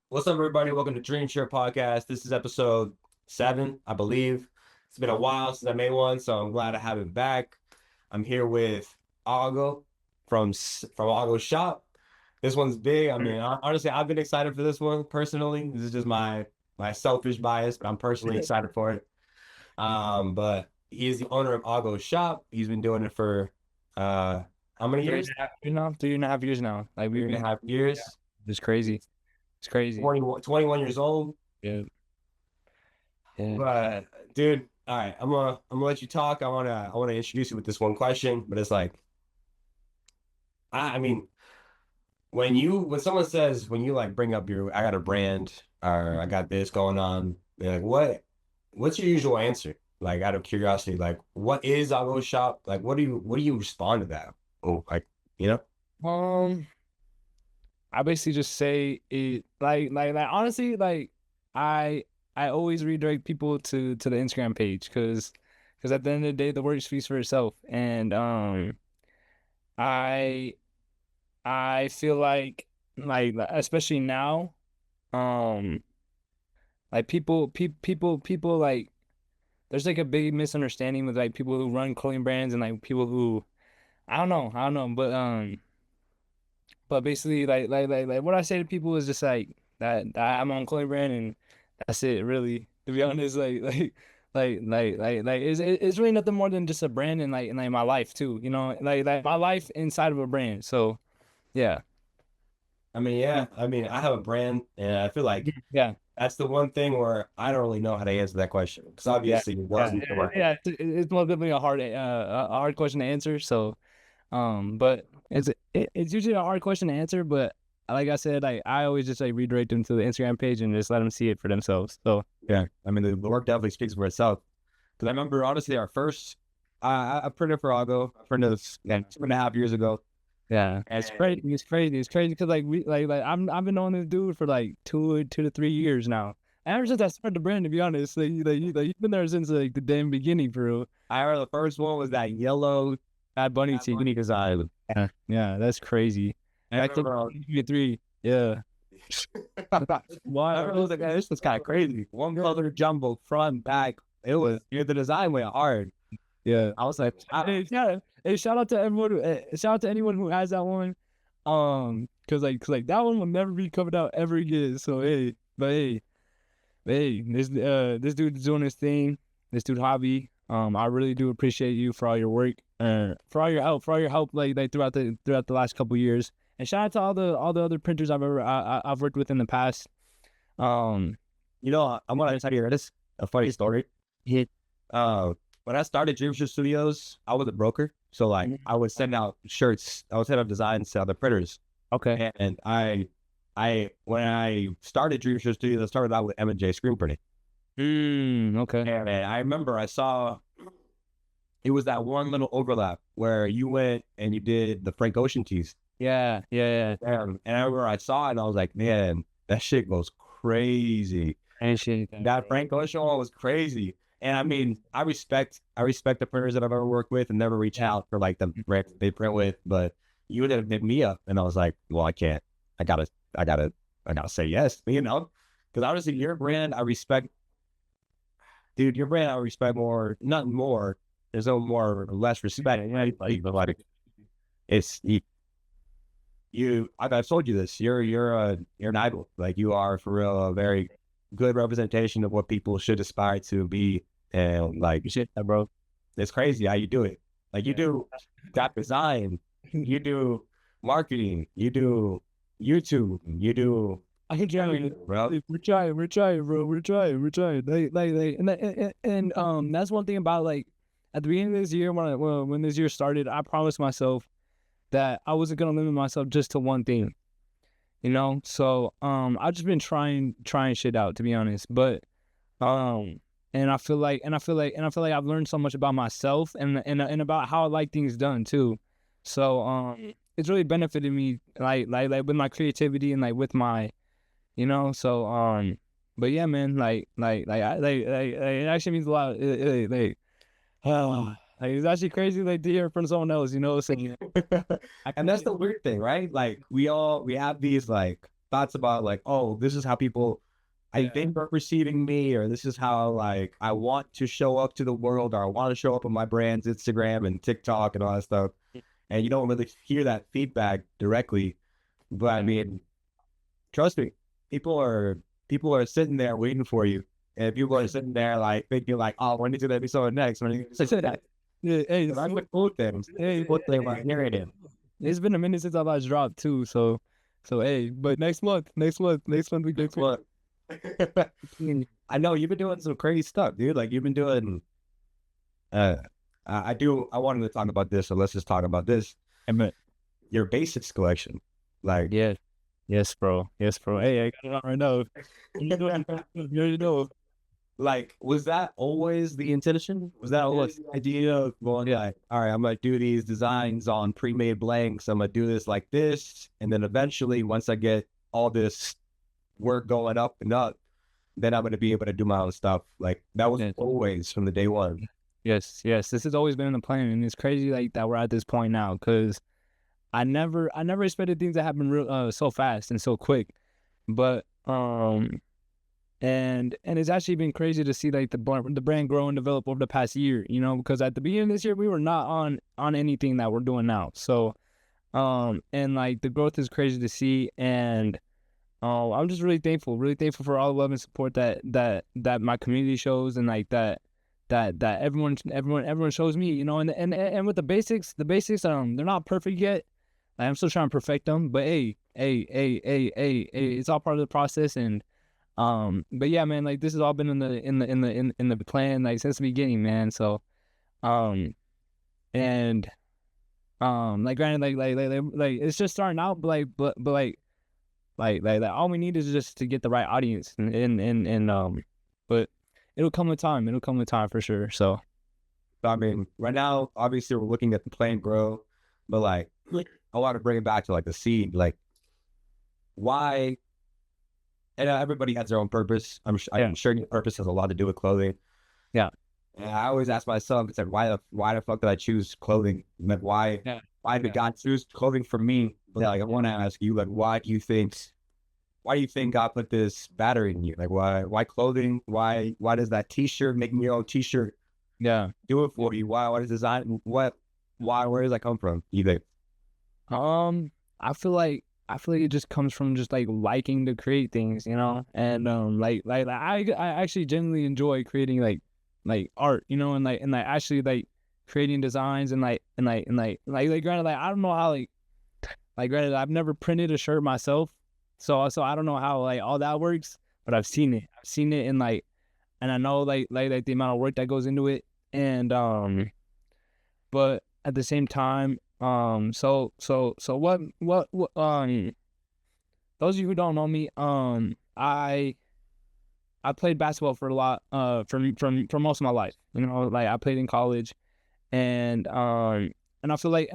What's up, everybody? Welcome to Dream Share Podcast. This is episode 7, I believe. It's been a while since I made one, so I'm glad to have it back. I'm here with Ago from Ago's shop. This one's big. I mean, honestly, I've been excited for this one personally. This is just my selfish bias, but I'm personally excited for it. But he's the owner of Ago's shop. He's been doing it for how many years? 3.5 years now. Like Three we've and a been, half years. it's crazy. It's crazy. 21 years old. Yeah, yeah. But dude, all right, I'm gonna let you talk. I wanna introduce you with this one question, but it's like I mean when someone says when you like bring up your I got a brand or I got this going on, they're like what's your usual answer? Like out of curiosity, like what is Algo Shop? Like what do you respond to that? Oh, like you know? Um, I basically just say it like honestly, like I I always redirect people to the Instagram page because at the end of the day, the work speaks for itself, and I I feel like especially now, um, like people like there's like a big misunderstanding with like people who run clothing brands and like people who I don't know, but basically like what I say to people is just like that I'm on clothing brand and that's it really. To be honest, it's really nothing more than just a brand and like my life too, like my life inside of a brand. So yeah, I mean, yeah, I mean I have a brand and I feel like yeah, that's the one thing where I don't really know how to answer that question because yeah, obviously it yeah, wasn't the right. yeah. It's most definitely a hard question to answer. So but it's usually a hard question to answer, but like I said, I always just like redirect them to the Instagram page and just let them see it for themselves. So Yeah, I mean the work definitely speaks for itself. Because I remember honestly our first, I printed for Algo. I printed this 2.5 years ago, yeah, it's and crazy. It's crazy. It's crazy because like we like I've been knowing this dude for like 2 to 3 years now. Ever since I started the brand, to be honest, you've been there since like the damn beginning, bro. I remember the first one was that yellow Bad Bunny Bad team Bunny design. Yeah, that's crazy. I Back to remember, 3. Yeah. I remember it was like, "Hey, this was kind of crazy. One color jumbo front back. It was the design went hard. Yeah. I was like, wow. Shout out to everyone shout out to anyone who has that one. Cause that one will never be covered out ever again. So hey, this dude's doing his thing. This dude hobby. I really do appreciate you for all your work, for all your help, like throughout the last couple years. And shout out to all the other printers I've worked with in the past. Um, I'm gonna tell you this a funny story. hit. Uh, when I started Dreamster Studios, I was a broker, so like I would send out shirts, I would send out designs to other printers, Okay. and I when I started Dreamster Studios, I started out with M&J screen printing. Okay. And I remember I saw it was that one little overlap where you went and you did the Frank Ocean tees. Yeah. And I remember I saw it and I was like, man, that shit goes crazy. And shit. That Frank Ocean one was crazy. And I mean, I respect the printers that I've ever worked with and never reach out for like the brands they print with, but you would have hit me up and I was like, well, I can't. I gotta I gotta say yes, you know? Because honestly, your brand I respect, dude, your brand I respect more, not more. There's no more or less respect. Like it's I've told you this. You're an idol. Like you are for real a very good representation of what people should aspire to be. And like Shit, bro. it's crazy how you do it. Like you do graphic design, you do marketing, you do YouTube, you do I can try it, bro. we're trying, bro. We're trying. And that's one thing about like at the beginning of this year when this year started, I promised myself that I wasn't gonna limit myself just to one thing, So I've just been trying shit out to be honest, but um, and I feel like I've learned so much about myself and about how I like things done too. So it's really benefited me like with my creativity and like with my so but yeah, man, it actually means a lot. Like it's actually crazy like to hear from someone else, saying I And can that's the weird thing, right? Like we have these like thoughts about like, oh, this is how people I think are perceiving me, or this is how like I want to show up to the world, or I want to show up on my brand's Instagram and TikTok and all that stuff. And you don't really hear that feedback directly. But I mean, trust me, people are people are sitting there waiting for you. And people are sitting there like thinking like, oh, when is the episode next? When is that? Yeah, hey, That's the cool things. hey, What they want hearing it. it's been a minute since I last dropped too, so hey, but next month, Next one. I know you've been doing some crazy stuff, dude. Like you've been doing uh I wanted to talk about this, so let's just talk about this. Amen. Your basics collection. Like Yeah, yes, bro, yes, bro. Hey, I got it on right now. You already know. like was that always the intention? Was that always the idea of going like, all right, I'm gonna do these designs on pre-made blanks, I'm gonna do this like this, and then eventually once I get all this work going up and up, then I'm gonna be able to do my own stuff. Like that was Yes. always from the day one. Yes, yes. This has always been in the plan, and it's crazy like that we're at this point now because I never expected things to happen real so fast and so quick. But and it's actually been crazy to see like the brand grow and develop over the past year. You know, because at the beginning of this year we were not on anything that we're doing now. So and like the growth is crazy to see, and I'm just really thankful for all the love and support that my community shows, and like that everyone shows me, you know, and with the basics, they're not perfect yet. Like, I'm still trying to perfect them, but hey, it's all part of the process, and but yeah, man, like this has all been in the plan like since the beginning, man. So um and like granted, like it's just starting out, but like all we need is just to get the right audience, and but it'll come with time. It'll come with time for sure. So I mean, right now, obviously, we're looking at the plant grow, but like, I want to bring it back to like the seed. Like, why? And everybody has their own purpose. I'm sure your purpose has a lot to do with clothing. yeah, And I always ask myself, it's like, why the fuck did I choose clothing? Like, yeah, why did God choose clothing for me? But like, I want to ask you, like, why do you think God put this battery in you? Like, why clothing? Why does that T-shirt, making your own T-shirt, yeah. do it for you? Why does design? Where does that come from? You think? Um, I feel like it just comes from just like liking to create things, you know, and I actually genuinely enjoy creating like art, you know, and like actually like creating designs and granted, like I don't know how like granted, I've never printed a shirt myself, so I don't know how like all that works, but I've seen it. I've seen it, and I know like the amount of work that goes into it, and but at the same time, so what those of you who don't know me, I played basketball for a lot, for most of my life. You know, like I played in college, and I feel like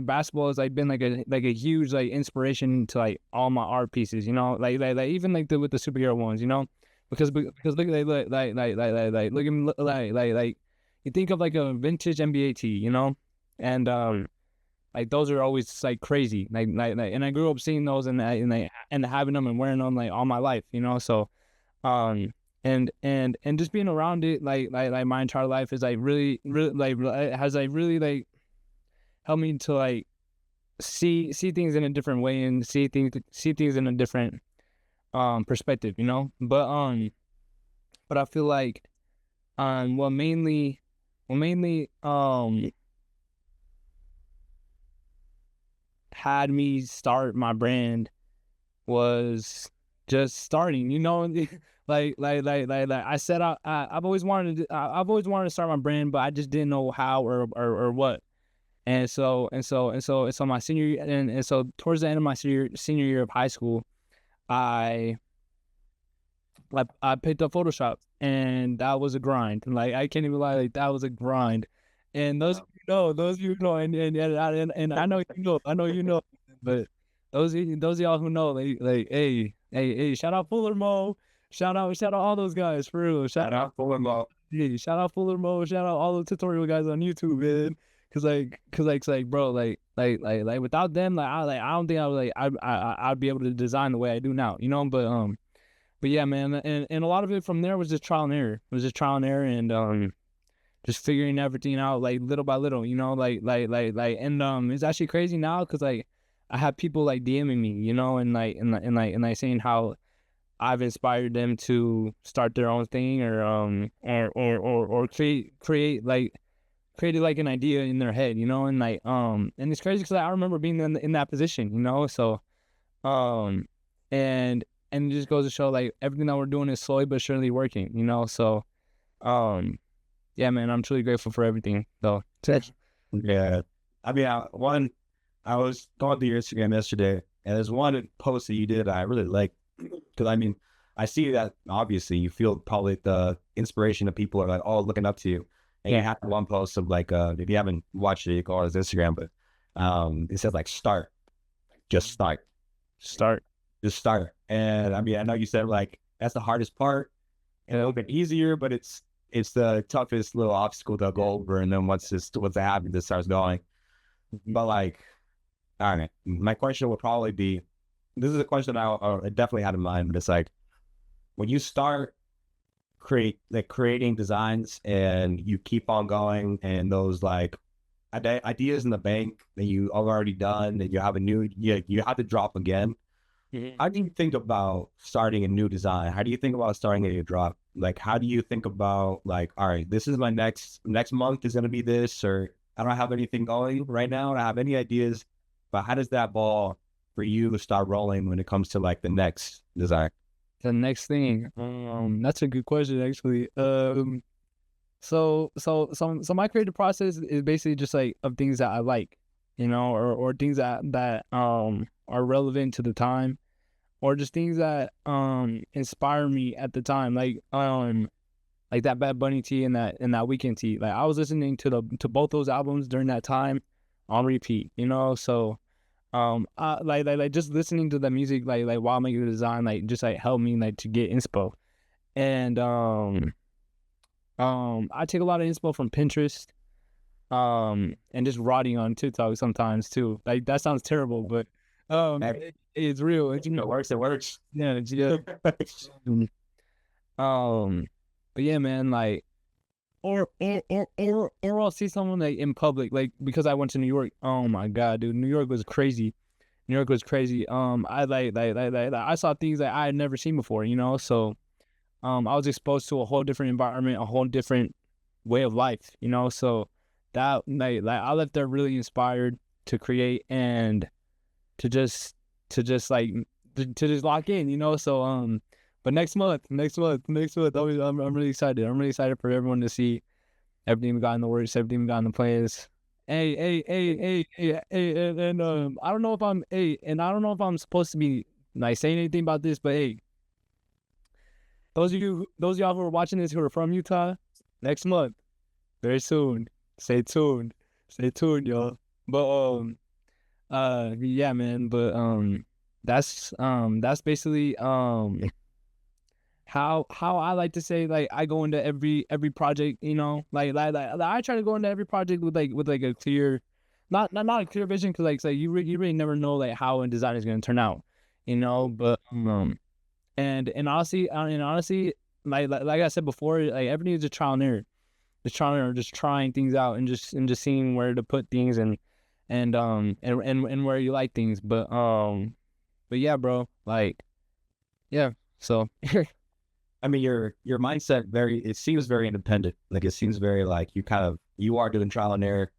basketball has like been like a huge like inspiration to like all my art pieces, you know, like even like with the superhero ones, you know, because look look at me, like you think of like a vintage NBA tee, you know, and like those are always like crazy, and I grew up seeing those and having them and wearing them like all my life, you know, so um and just being around it like my entire life is like really like it has like really like helped me to like see things in a different way and see things in a different perspective, you know. But I feel like what mainly had me start my brand was just starting, you know. Like I set out. I've always wanted to start my brand, but I just didn't know how or what. And so my senior year, and so towards the end of my senior year of high school, I I picked up Photoshop, and that was a grind. Like I can't even lie, like that was a grind. And those of you know, and I know you know, but those of y'all who know, like hey, shout out Fuller Mo, shout out all those guys for real, Shout out Fuller Mo. shout out Fuller Mo, shout out all the tutorial guys on YouTube, man. It's like, bro, like without them, I don't think I would I'd be able to design the way I do now, you know. But yeah, man, and a lot of it from there was just trial and error. It was just trial and error, and just figuring everything out like little by little, you know, and it's actually crazy now because like I have people like DMing me, you know, and saying how I've inspired them to start their own thing or created like an idea in their head, you know, and it's crazy because I remember being in that position, you know, so um and and it just goes to show like everything that we're doing is slowly but surely working, you know, so um yeah, man, I'm truly grateful for everything though. Yeah. I mean, I was going through your Instagram yesterday, and there's one post that you did I really like. Because I mean, I see that obviously you feel probably the inspiration of people are like all looking up to you. And you have one post of like, if you haven't watched it, you go on his Instagram, but it says like start, just start, Start. just start. And I mean, I know you said like that's the hardest part, and it'll get easier, but it's the toughest little obstacle to go over. And then once it happens, it starts going. But like, all right, my question would probably be, this is a question I definitely had in mind, but it's like when you start creating designs and you keep on going, and those like ideas in the bank that you already done, and you have you have to drop again. How do you think about starting a new design? How do you think about starting a new drop? Like, how do you think about like, all right, this is my next month is gonna be this, or I don't have anything going right now. I don't have any ideas, but how does that ball for you to start rolling when it comes to like the next design? The next thing, that's a good question actually. So my creative process is basically just like of things that I like, you know, or things that are relevant to the time, or just things that inspire me at the time, like that Bad Bunny tee and that Weekend tee. Like I was listening to both those albums during that time on repeat, you know. So I like just listening to the music like while making the design like just like helped me like to get inspo. And I take a lot of inspo from Pinterest and just rotting on TikTok sometimes too. Like that sounds terrible, but it's real. It's, you It know, works. It works. yeah, yeah. Um, but yeah, man, like or I'll see someone like in public, like because I went to New York. Oh my god, dude, New York was crazy. New York was crazy. I I saw things that I had never seen before, you know. So I was exposed to a whole different environment, a whole different way of life, you know. So that like I left there really inspired to create and to just to just lock in, you know. So but I'm really excited. I'm really excited for everyone to see everything we got in the works, everything we got in the plans. And I don't know if I don't know if I'm supposed to be like saying anything about this, but hey, those of y'all who are watching this who are from Utah, next month, very soon, stay tuned, y'all. But yeah, man. But that's basically how I like to say like I go into every project, you know, like I try to go into every project with like a clear, not a clear vision, because like you really never know like how a design is gonna turn out, you know. But and honestly, like I said before, like everything is a trial and error, just trying things out and just seeing where to put things and where you like things. But yeah, bro, like yeah, so. I mean, your mindset it seems very independent. Like it seems very like you are doing trial and error.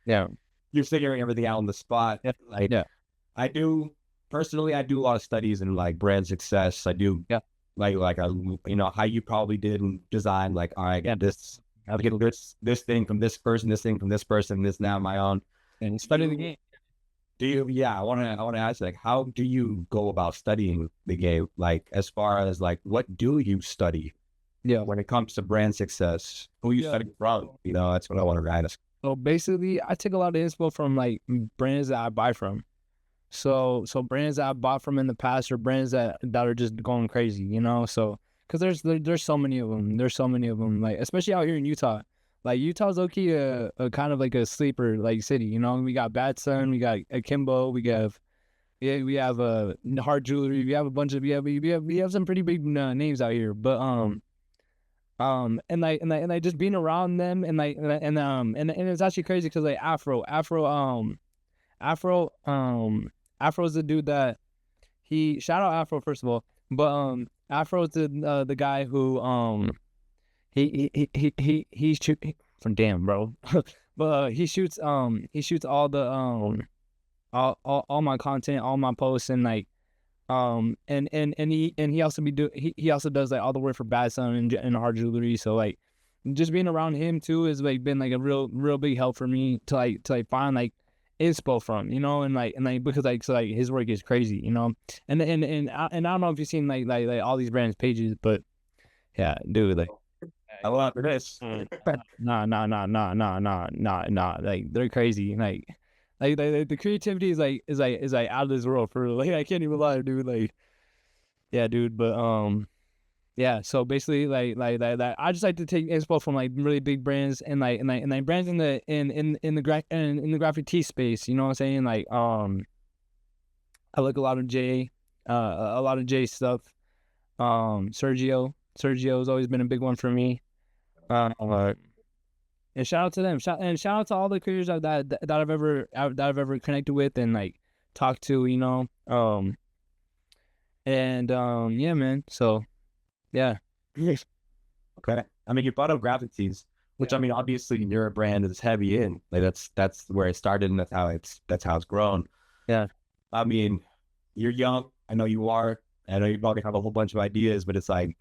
Yeah. You're figuring everything out on the spot. Yeah. Like Yeah. I do personally, I do a lot of studies in like brand success. I do Yeah. you know how you probably did in design. Like, all right, Yeah. I get this thing from this person, this thing from this person, this now my own. And study the game. Do you? Yeah, I want to ask like, how do you go about studying the game? Like, as far as like, what do you study? Yeah. When it comes to brand success, who you study from? You know, that's what I want to ask. So basically, I take a lot of inspo from like brands that I buy from. So brands that I bought from in the past are brands that are just going crazy, you know. So because there's so many of them. There's so many of them. Like especially out here in Utah. like Utah's low-key a kind of like a sleeper like city, you know. We got Bad Sun, we got Akimbo, we have Hard Jewelry, we have a bunch of we have some pretty big names out here, but and like just being around them and like and it's actually crazy because like Afro Afro's the dude that he shout out Afro first of all, but Afro's the guy who he shoot from damn bro, but he shoots all the all my content, all my posts, and like and he also he also does like all the work for Bad Son and Hard Jewelry. So like just being around him too has like been like a real big help for me to like find like inspo from, you know, and like because like so like his work is crazy, you know, and I don't know if you've seen like all these brands pages, but yeah, dude, like I love this. nah, like they're crazy, like the creativity is like out of this world for real. Like I can't even lie, dude. Like yeah, dude. But yeah. So basically, like I just like to take inspo from like really big brands and like brands in the in the graphic tee space. You know what I'm saying? Like I look a lot of a lot of J stuff. Sergio's always been a big one for me. Uh, and shout out to them. Shout out to all the creators that I've ever connected with and like talked to. You know. And yeah, man. So yeah. Okay. I mean, you brought up graphic tees, which I mean, obviously your brand is heavy in. Like that's where it started and that's how it's grown. Yeah. I mean, you're young. I know you are. I know you probably have a whole bunch of ideas, but it's like,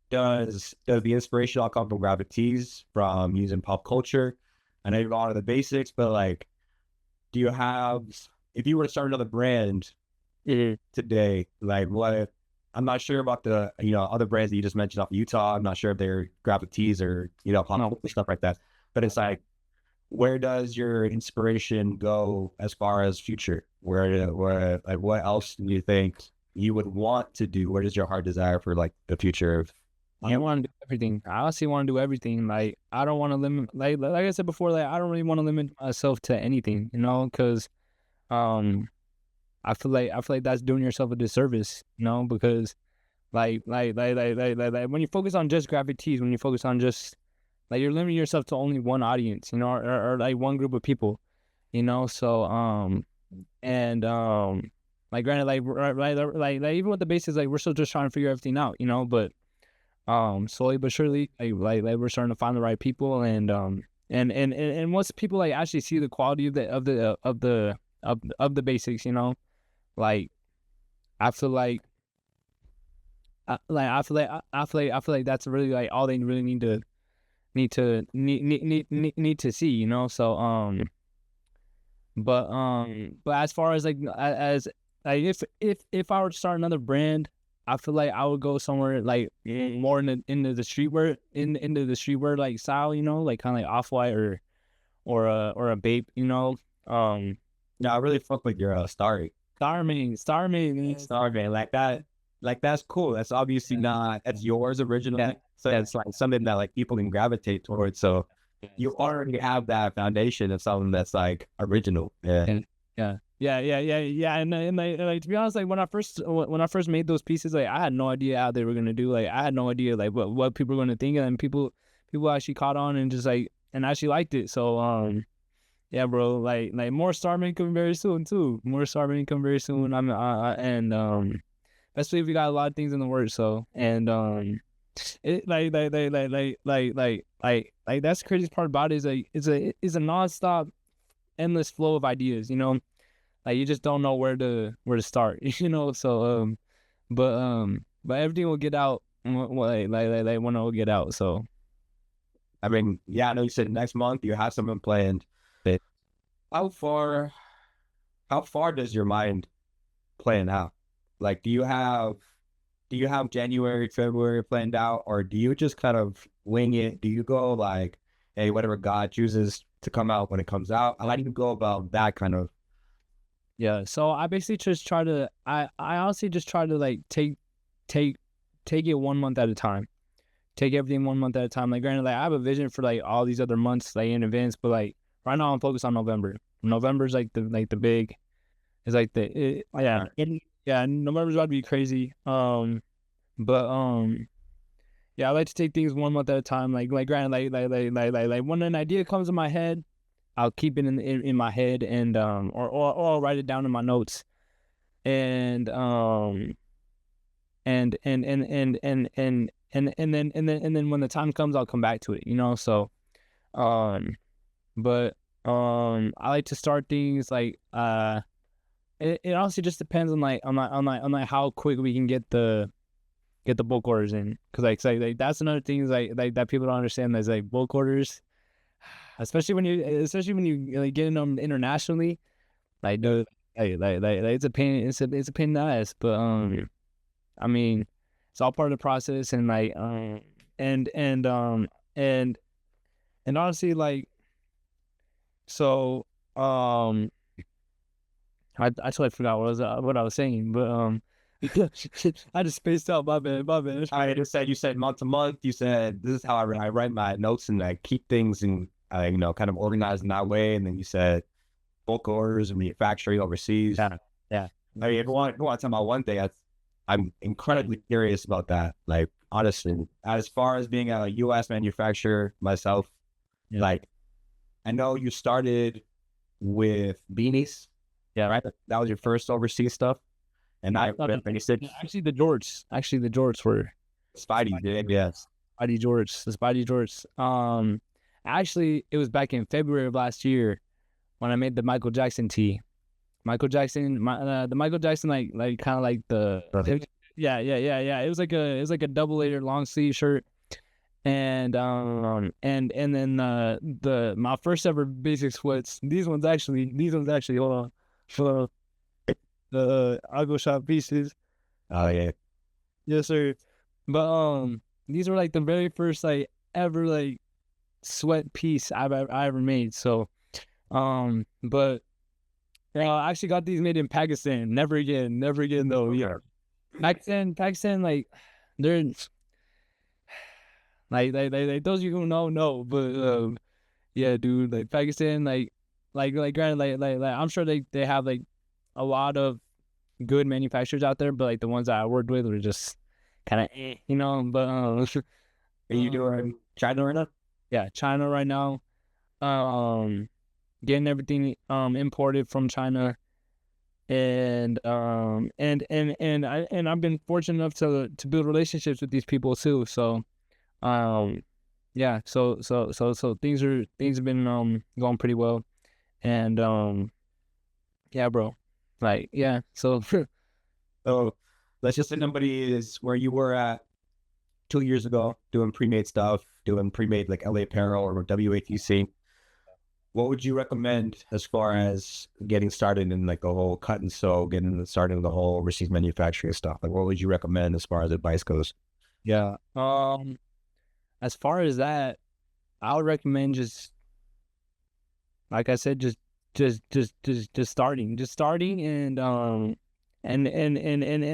does the inspiration all come from graphic tees, from using pop culture? I know you're on to the basics, but like, do you have, if you were to start another brand today, like what? I'm not sure about the other brands that you just mentioned off of Utah. I'm not sure if they're graphic tees or pop stuff like that. But it's like, where does your inspiration go as far as future? Where like what else do you think you would want to do? What is your heart desire for like the future of? I want to do everything. I honestly want to do everything. Like I don't want to limit. Like I said before, like I don't really want to limit myself to anything. You know, because um I feel like that's doing yourself a disservice. You know, because like when you focus on just graphic tees, when you focus on just like you're limiting yourself to only one audience, you know, or like one group of people, you know. So and like granted, like even with the basics, like we're still just trying to figure everything out, you know. But slowly but surely, like we're starting to find the right people, and once people like actually see the quality of the basics, you know, like I feel like. I feel like that's really like all they really need to see, you know. So but as far as like as like if I were to start another brand, I feel like I would go somewhere like more into the streetwear into the streetwear like style, you know, like kind of like Off-White or a Bape, you know. Yeah, I really fuck with your Starman, Starman like that. Like that's cool. That's obviously not that's yours originally. yeah, So it's like something that like people can gravitate towards. So you already have that foundation of something that's like original. Yeah. yeah. And like to be honest, like when I first made those pieces, like I had no idea how they were gonna do. Like I had no idea like what people were gonna think, and people actually caught on and just like and actually liked it. So yeah, bro, like more Starman coming very soon too. More Starman coming very soon. And especially if we got a lot of things in the works. So and it like that's the craziest part about it is like it's a nonstop endless flow of ideas, you know. Like you just don't know where to start, you know. So but everything will get out when it will get out. So I mean, yeah, I know you said next month you have something planned. But how far does your mind plan out? Like do you have January, February planned out, or do you just kind of wing it? Do you go like, hey, whatever God chooses to come out when it comes out? How do you go about that kind of? yeah, so I basically just try to I honestly just try to like take it 1 month at a time. take everything 1 month at a time. Like granted, like I have a vision for like all these other months like in advance, but like right now I'm focused on November. November's like the big. It's like yeah. November's about to be crazy. But yeah, I like to take things 1 month at a time. Like granted, like when an idea comes in my head, I'll keep it in my head and or I'll write it down in my notes and and then when the time comes, I'll come back to it. So um, but I like to start things like it honestly just depends on like how quick we can get the bulk orders in, because like that's another thing is like that people don't understand is like bulk orders, especially when you like getting them internationally, like the like it's a pain in the ass, but I mean it's all part of the process, and like and and um and and honestly like so I totally forgot what I was saying, but I just spaced out. My bad. I just said, you said month to month. You said this is how I write my notes and I keep things and kind of organized in that way. And then you said bulk orders and manufacturing overseas. Yeah. I mean, if you want to talk about one thing, I'm incredibly curious about that. Like, honestly, as far as being a U.S. manufacturer myself, Yeah. like, I know you started with beanies, Yeah. right? That was your first overseas stuff. And you said Actually, the jorts were Spidey did, yes. the Spidey jorts. Actually, it was back in February of last year when I made the Michael Jackson tee. The Michael Jackson like kind of like yeah. It was like a double layered long sleeve shirt, and then my first ever basic sweats. These ones actually hold on. The I'll shop pieces. Oh yeah. Yes, sir. But these were like the very first like ever like sweat piece I ever made. So but I actually got these made in Pakistan. Never again though. Yeah, Pakistan like they're like those you who know, but yeah, dude, like Pakistan like granted like I'm sure they have like a lot of good manufacturers out there, but like the ones that I worked with were just kind of, but Are you doing China right now? yeah, China right now, getting everything imported from China, and I've been fortunate enough to build relationships with these people too, so yeah, so things have been going pretty well, and yeah, bro, like yeah, so So let's just say somebody is where you were at 2 years ago, doing pre-made stuff, doing pre-made like LA Apparel or WATC. What would you recommend as far as getting started in like the whole cut and sew, getting started in the whole overseas manufacturing stuff? Like, what would you recommend as far as advice goes? yeah, as far as that, I would recommend just like I said, just starting and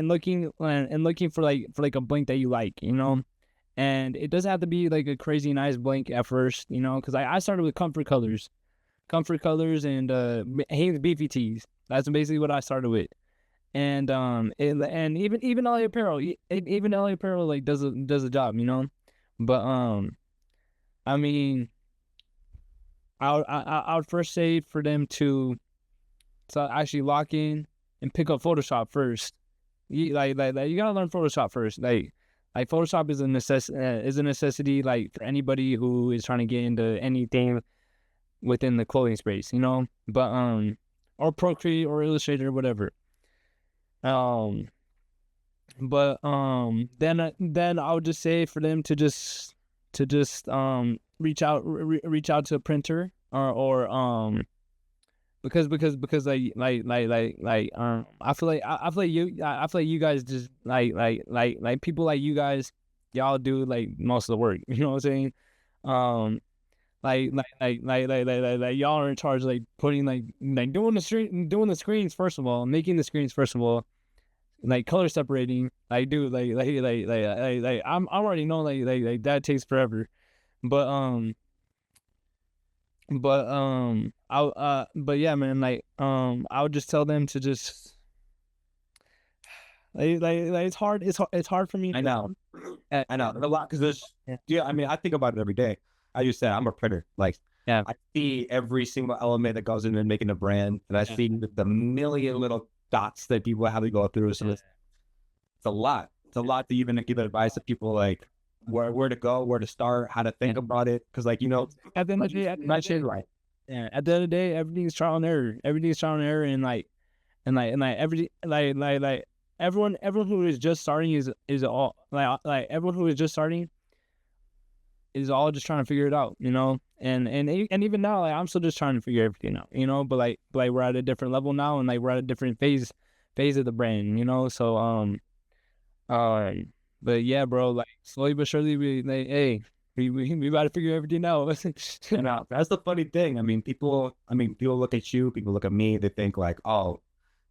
looking for like a blank that you like, and it doesn't have to be like a crazy nice blank at first, because I started with comfort colors and Hanes beefy tees. That's basically what I started with, and and even LA Apparel, even LA Apparel like does a job, but I mean. I would first say for them to actually lock in and pick up Photoshop first. Like you gotta learn Photoshop first. Like Photoshop is a necessity like for anybody who is trying to get into anything within the clothing space, But or Procreate or Illustrator or whatever. But then I would just say for them to just reach out to a printer or because I feel like you guys just like people like you guys, y'all do like most of the work. You know what I'm saying? Um like y'all are in charge like putting like doing the screens first of all, making the screens first of all, like color separating. Like dude, I'm already know like that takes forever. But but yeah, man, I would just tell them to just it's hard for me. I know. I know. A lot because there's yeah. I mean, I think about it every day. I just said I'm a printer. Like Yeah. I see every single element that goes into making a brand, and I see the million little dots that people have to go through. So it's a lot. It's a lot to even give advice to people like where to go, where to start, how to think about it. Because like At the end of the day, not shit right. yeah, at the end of the day, everything's trial and error. Everything's trial and error, and every everyone who is just starting is all like everyone who is just starting is all just trying to figure it out, you know. And even now, like I'm still just trying to figure everything out, you know. But like we're at a different level now, and like we're at a different phase of the brand, you know. So but yeah, bro, like slowly but surely we like hey. We got to figure everything out. You know, that's the funny thing. I mean, people look at you, people look at me, they think like, oh,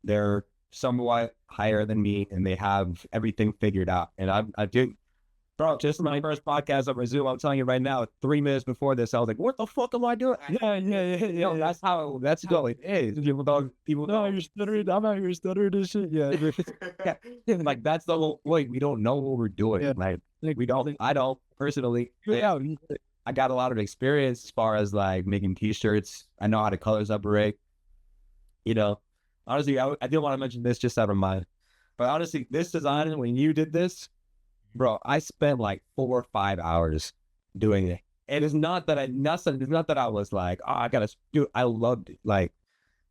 they're somewhat higher than me and they have everything figured out. And I did, bro, just my first podcast over Zoom, I'm telling you right now, 3 minutes before this, I was like, what the fuck am I doing? Yeah. That's how it is. People No, you're stuttering. I'm out here stuttering and shit. Yeah. like that's the whole point. We don't know what we're doing. Yeah. Like I don't personally. Yeah. I got a lot of experience as far as like making t-shirts. I know how to color separate. You know, honestly, I didn't want to mention this just out of mind, but honestly, this design when you did this, bro, I spent like 4 or 5 hours doing it. And it's not that I was like, oh, I gotta do. I loved it. Like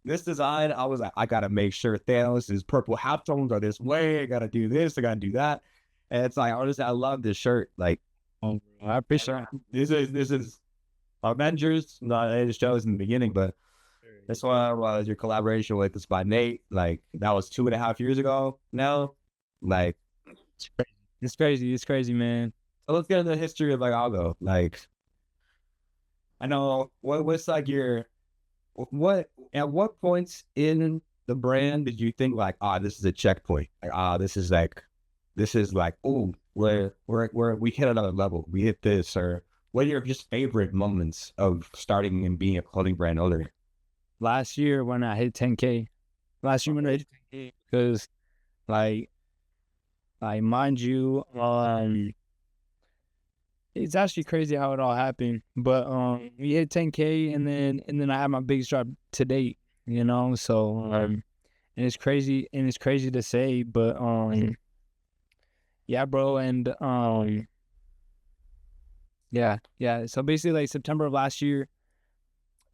this design, I was like, I gotta make sure Thanos' purple halftones are this way. I gotta do this. I gotta do that. And it's like honestly, I love this shirt. Like, I appreciate it. this is Avengers. Not it shows in the beginning, but this one was your collaboration with this by Nate. Like that was 2.5 years ago now. Like It's crazy. It's crazy, man. so let's get into the history of like Algo. Like I know what's like your what at what points in the brand did you think like this is a checkpoint? Like this is like oh we hit another level. We hit this or what are your just favorite moments of starting and being a clothing brand owner? Last year when I hit 10K. Last year when I hit 10K because like mind you, it's actually crazy how it all happened. But we hit 10K and then I had my biggest drop to date, you know. So and it's crazy to say, but yeah, bro, and yeah. So basically, like September of last year,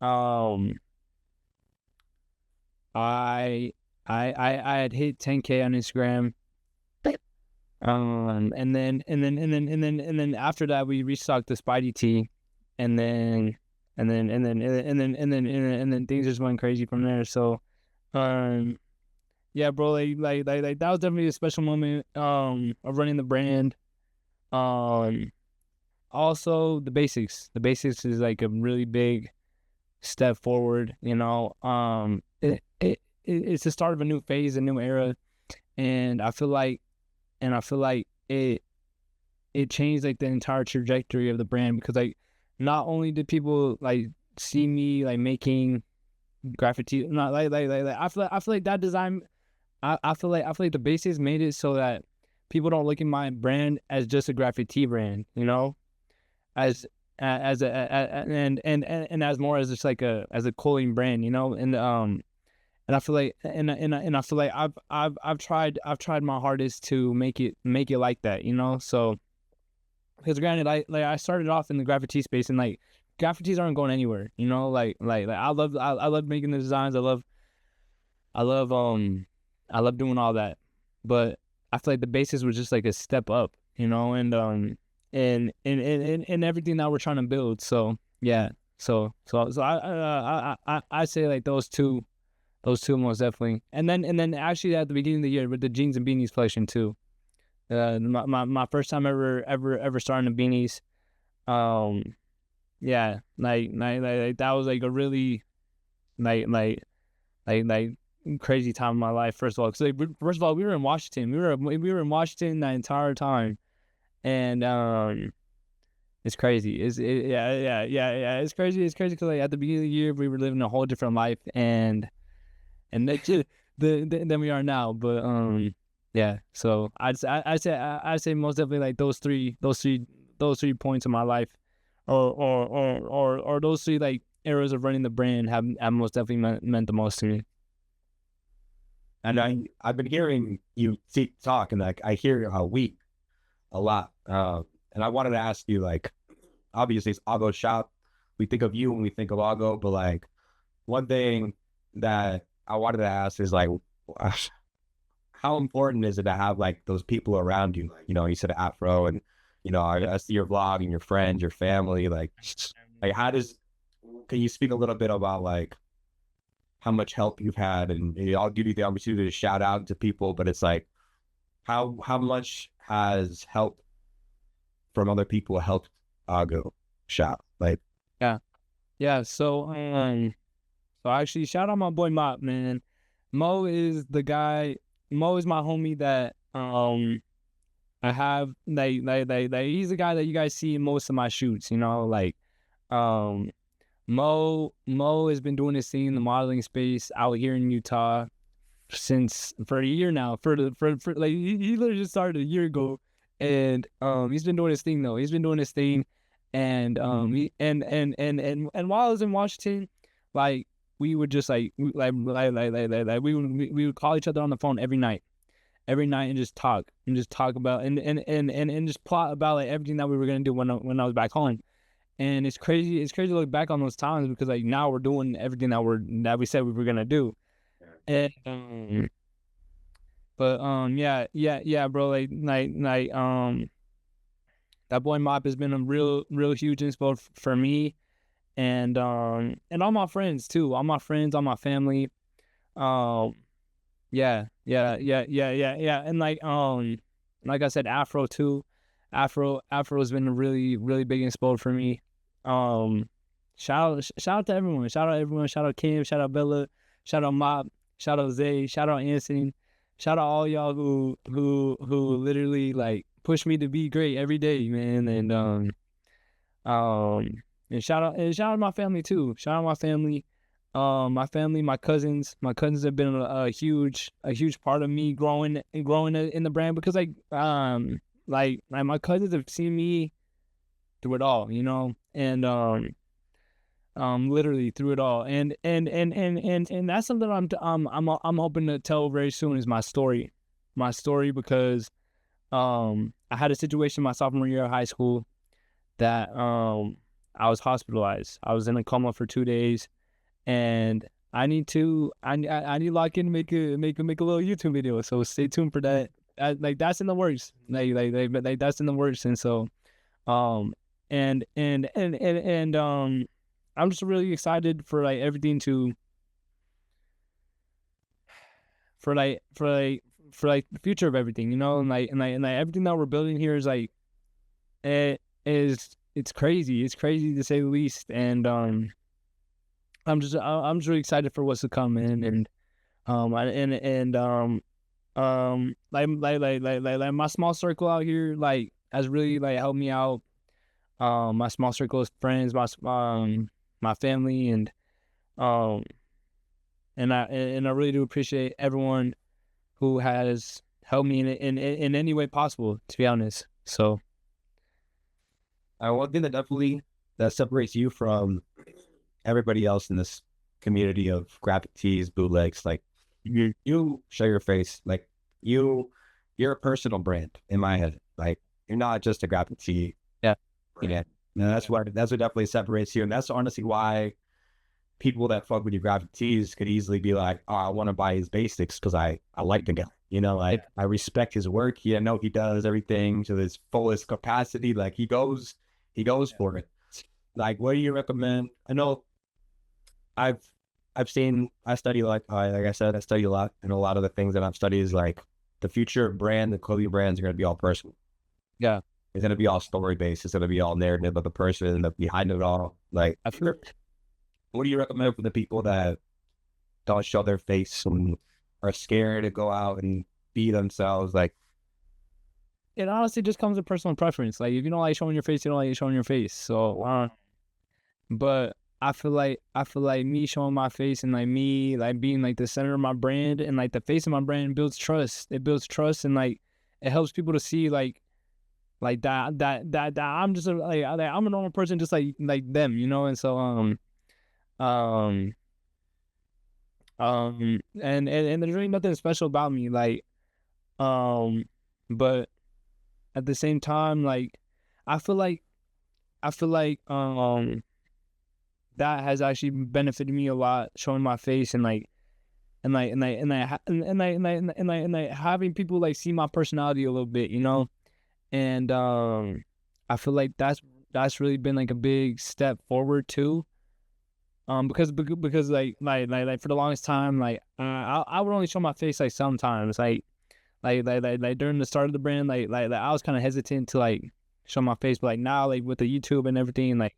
I had hit 10K on Instagram. And then after that we restocked the Spidey tee, and then things just went crazy from there. So, yeah, bro, like that was definitely a special moment of running the brand. Also the basics. The basics is like a really big step forward. You know, it's the start of a new phase, a new era, and I feel like it changed like the entire trajectory of the brand because like not only did people like see me like making graffiti, not like I feel like that design, I feel like the basics made it so that people don't look at my brand as just a graffiti brand, you know, as and as more as just like as a clothing brand, you know, and I feel like and I feel like I've tried my hardest to make it like that, you know. So because granted, I started off in the graffiti space and like graffitis aren't going anywhere, you know. Like I love making the designs. I love doing all that, but I feel like the basis was just like a step up, you know, and everything that we're trying to build. So yeah, so I say like those two most definitely. And then actually at the beginning of the year with the jeans and beanies collection too. My first time ever starting the beanies. Yeah, like that was like a really like crazy time in my life. First of all, because first of all, we were in Washington. We were in Washington that entire time, and it's crazy. Yeah. It's crazy. It's crazy because like at the beginning of the year we were living a whole different life, and that's just than we are now. But yeah. So I'd say most definitely like those three points in my life, or those three like eras of running the brand have most definitely meant the most to me. And I've been hearing you talk, and like I hear week a lot. And I wanted to ask you, like, obviously it's Ago Shop. We think of you when we think of Ago, but like one thing that I wanted to ask is like, how important is it to have like those people around you? Like, you said Afro, and I see your vlog and your friends, your family. Like how does? Can you speak a little bit about like how much help you've had? And I'll give you the opportunity to shout out to people, but it's like how much has help from other people helped Ago Shop? Like, Yeah. Yeah. So actually, shout out my boy Mop, man. Mo is the guy. Mo is my homie that I have like he's the guy that you guys see in most of my shoots. Like um Mo has been doing this thing in the modeling space out here in Utah since for a year now. For like he literally just started a year ago, and he's been doing his thing though. He's been doing his thing, and he, and while I was in Washington, like we would just we would call each other on the phone every night and just talk about and just plot about like everything that we were gonna do when I was back home. And it's crazy to look back on those times because like now we're doing everything that we said we were gonna do. And but yeah, bro, that boy Mop has been a real huge inspo for me, and all my friends too, all my family. um yeah, and like I said, Afro too. Afro has been a really big inspo for me. um shout out to everyone, shout out Kim, shout out Bella, shout out Mop, shout out Zay, shout out Anson, shout out all y'all who literally like push me to be great every day, man. Um, and shout out my family too. Shout out my family. My cousins. My cousins have been a huge part of me growing in the brand because like my cousins have seen me through it all, and literally through it all, and that's something I'm hoping to tell very soon is my story because I had a situation my sophomore year of high school that I was hospitalized. I was in a coma for 2 days, and I need Lock In to make a little YouTube video. So stay tuned for that. Like that's in the works. Like that's in the works. And so and I'm just really excited for like everything to for the future of everything, and everything that we're building here is like it's crazy. It's crazy to say the least. And I'm just really excited for what's to come, man. And like my small circle out here like has really like helped me out. My small circle of friends, my family, um and I really do appreciate everyone who has helped me in any way possible, to be honest. So one thing that separates you from everybody else in this community of graphic tees, bootlegs, like you show your face, like you're a personal brand in my head. Like you're not just a graphic tee. yeah, No, that's what definitely separates you, and that's honestly why people that fuck with your graphic tees could easily be like, oh, I want to buy his basics because I like the guy. Like I respect his work. I know he does everything to his fullest capacity. Like he goes for it. Like, what do you recommend? I know I study like I said, I study a lot, and a lot of the things that I've studied is like the future brand, the clothing brands are going to be all personal. yeah. It's going to be all story based. It's going to be all narrative of the person behind it all. Like, what do you recommend for the people that don't show their face and are scared to go out and be themselves? Like, It honestly just comes to personal preference. Like if you don't like showing your face, you don't like showing your face. So, but I feel like me showing my face and like me like being like the center of my brand and like the face of my brand builds trust. It builds trust and like it helps people to see like that I'm just I'm a normal person just like them, you know. And so um and there's really nothing special about me, like um but at the same time, like I feel like I feel like that has actually benefited me a lot, showing my face and like having people like see my personality a little bit, you know. And I feel like that's really been like a big step forward too. Because like for the longest time, like I would only show my face like sometimes, like during the start of the brand, like I was kind of hesitant to like show my face, but like now, like with the YouTube and everything, like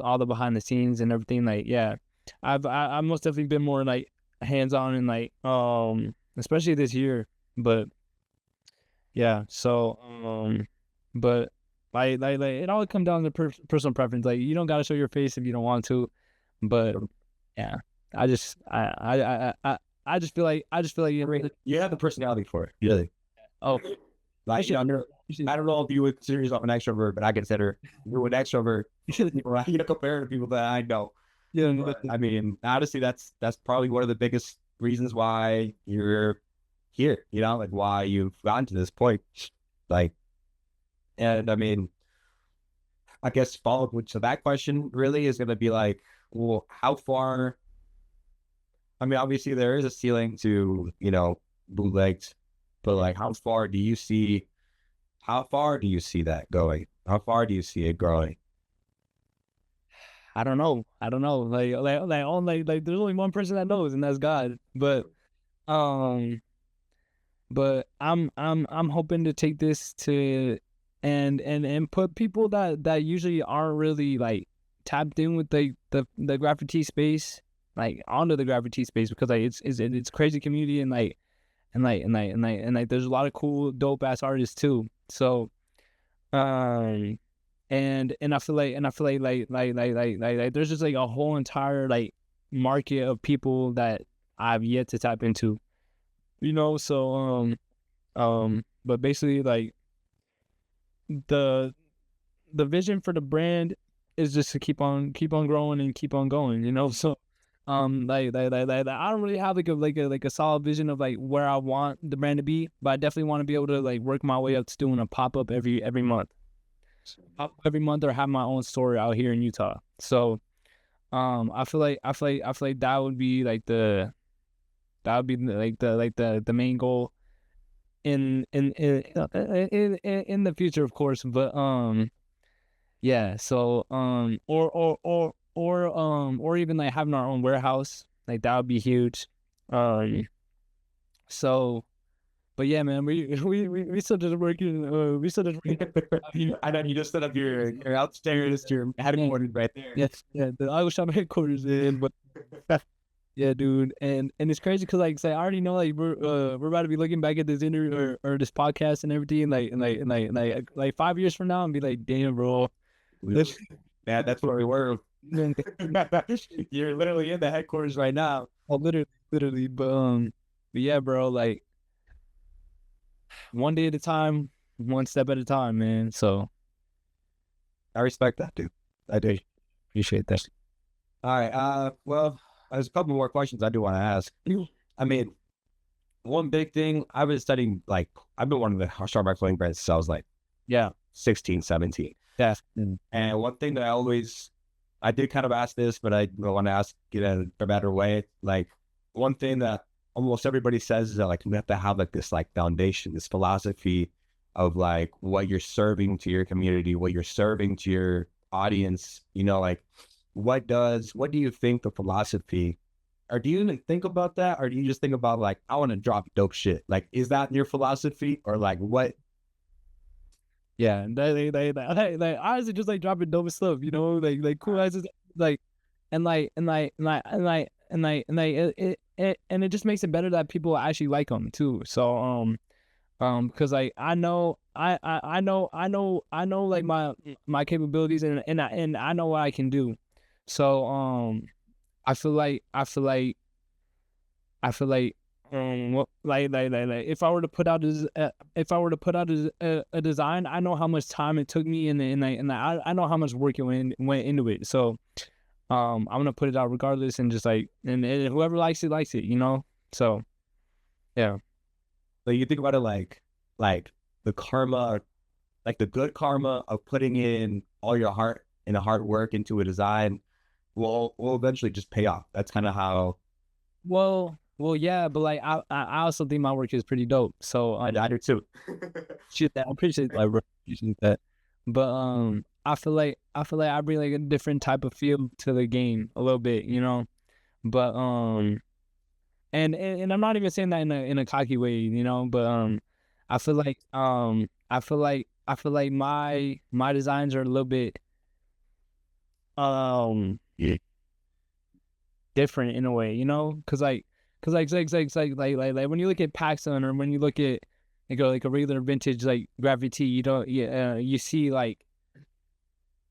all the behind the scenes and everything, like yeah, I've most definitely been more like hands on and like especially this year, but yeah, so but like it all comes down to personal preference. Like you don't gotta show your face if you don't want to, but yeah, I just I just feel like you have the personality for it, really. oh Like, I don't know if you would consider yourself an extrovert, but I consider you an extrovert. Right? You know, compared to people that I know. yeah. But, I mean, honestly, that's probably one of the biggest reasons why you're here. You know, like why you've gotten to this point. Like, and I mean, I guess follow up to that question really is going to be like, well, how far? I mean, obviously there is a ceiling to, you know, bootlegs, but like, how far do you see that going? How far do you see it growing? I don't know. I don't know. Like there's only one person that knows, and that's God. Um, but I'm hoping to take this to and put people that usually aren't really like tapped in with the graffiti space like onto the graffiti space, because like it's crazy community and like there's a lot of cool dope ass artists too. So um and I feel like there's just like a whole entire like market of people that I've yet to tap into, you know. So but basically like the vision for the brand is just to keep on growing and keep on going, you know. So I don't really have like a solid vision of like where I want the brand to be, but I definitely want to be able to like work my way up to doing a pop-up every month. Every month, or have my own store out here in Utah. So I feel like that would be like the main goal in the future, of course. But yeah, so or even like having our own warehouse, like that would be huge. So but yeah, man, we still just working. We still just working. I know you just set up your upstairs, your headquarters right there. Yes, yeah, the Iowa Shop headquarters in, but yeah, dude, and it's crazy because like, say, I already know like we're about to be looking back at this interview or this podcast and everything, like 5 years from now, and be like, damn, bro, Yeah, that's where we were. You're literally in the headquarters right now. oh, literally, but yeah, bro, like one day at a time, one step at a time, man. So I respect that, dude. I do. appreciate that. All right. Well, there's a couple more questions I do want to ask. I mean, one big thing I've been studying, like, I've been one of the Starbucks clothing brands since I was like Yeah, 16, 17. yeah, And one thing that I did kind of ask this, but I want to ask it in a better way. Like, one thing that almost everybody says is that like you have to have like this like foundation, this philosophy of like what you're serving to your community, what you're serving to your audience. You know, like what do you think the philosophy, or do you even think about that, or do you just think about like I want to drop dope shit? Like, is that your philosophy, or like what? yeah. And they honestly just like dropping dope stuff, you know, like cool as like and like it just makes it better that people actually like them too. So because like I know like my capabilities, and I know what I can do. So I feel like I feel what, if I were to put out a design, I know how much time it took me, and I know how much work it went into it. So I'm gonna put it out regardless, and just like, and whoever likes it, you know. So yeah. Like you think about it like the karma, like the good karma of putting in all your heart and the hard work into a design will eventually just pay off. That's kind of how Yeah, but like I also think my work is pretty dope. So I do too. shit that I appreciate like appreciate that. But I feel like I bring like a different type of feel to the game a little bit, you know. But and I'm not even saying that in a cocky way, you know. But I feel like I feel like my designs are a little bit yeah, different in a way, you know, cause like when you look at Paxson, or when you look at like a regular vintage like graffiti, you don't you see like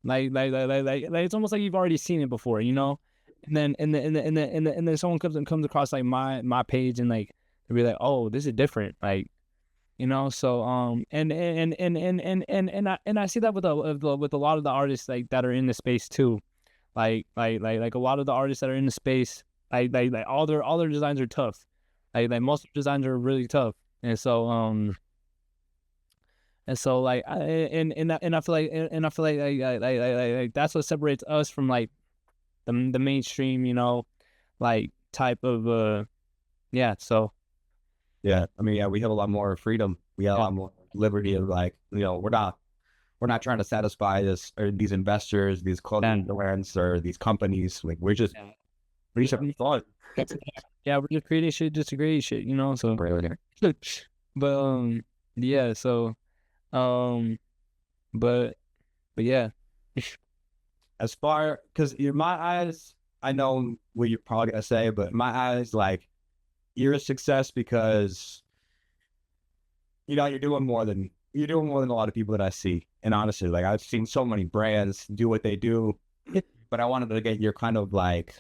it's almost like you've already seen it before, you know, and then and then someone comes across like my page, and like they'll be like, oh, this is different, like, you know. So and I see that with with a lot of the artists like that are in the space too. Like a lot of the artists that are in the space, like all their designs are tough. Like most of the designs are really tough, and so like and I feel like and I feel like that's what separates us from like the mainstream, you know, like type of yeah. So Yeah, I mean, yeah, we have a lot more freedom. We have a yeah, lot more liberty of like, we're not trying to satisfy this or these investors, these yeah, clothing brands or these companies. Like we're just having fun. yeah, we're just creating shit just to create shit, you know. So but yeah, so um but yeah. As far, because in my eyes, I know what you're probably gonna say, but in my eyes, like you're a success because you're doing more than a lot of people that I see. And honestly, like I've seen so many brands do what they do, but I wanted to get your kind of like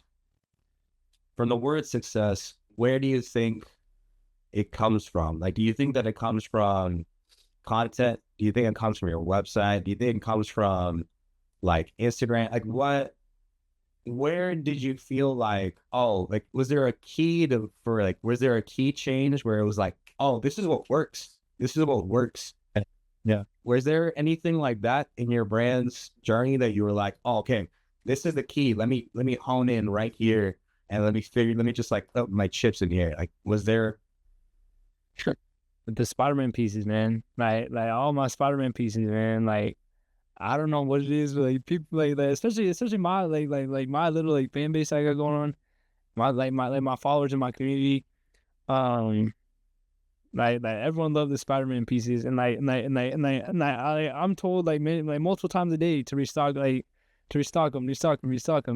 from the word success, where do you think it comes from? Like, do you think that it comes from content? Do you think it comes from your website? Do you think it comes from like Instagram? Like where did you feel like, oh, like was there a key to for like was there a key change where it was like, oh, this is what works. This is what works. Yeah. Was there anything like that in your brand's journey that you were like, oh, okay, this is the key. Let me hone in right here and let me just like put my chips in here. Like, was there The Spider-Man pieces, man. Like all my Spider-Man pieces, man. Like I don't know what it is, but like people like especially my like my little like fan base I got going on. My followers in my community. Um like everyone loved the Spider-Man pieces, and I'm told like multiple times a day to restock them,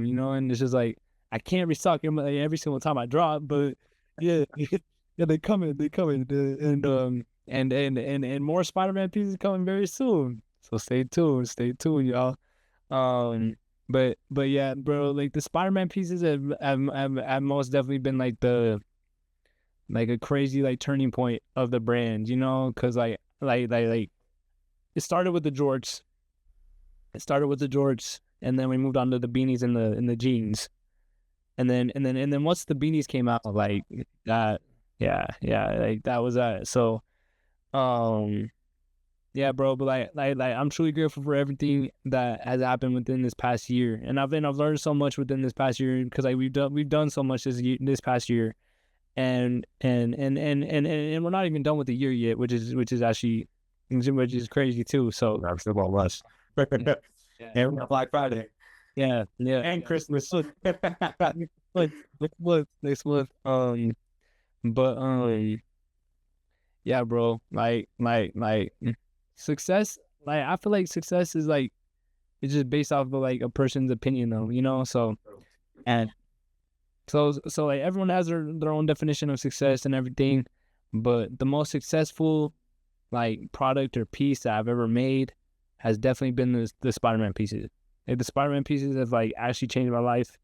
you know, and it's just like I can't restock them like, every single time I drop, but yeah, yeah, they coming, and more Spider-Man pieces coming very soon. So stay tuned, y'all. Um, but yeah, bro, like the Spider-Man pieces have most definitely been like a crazy like turning point of the brand, you know, because like it started with the jorts. It started with the jorts, and then we moved on to the beanies and the jeans, and then once the beanies came out, like that, yeah, like that was that. So um yeah, bro, but like I'm truly grateful for everything that has happened within this past year, and I've learned so much within this past year, because like we've done so much this past year, and we're not even done with the year yet, which is actually which is crazy too. So I'm still on rush. yeah, And we got Black Friday yeah, and Christmas. next month. But yeah, bro, success. Like I feel like success is like it's just based off of like a person's opinion, though, you know. So and So like everyone has their own definition of success and everything, but the most successful like product or piece that I've ever made has definitely been the Spider-Man pieces. Like the Spider-Man pieces have like actually changed my life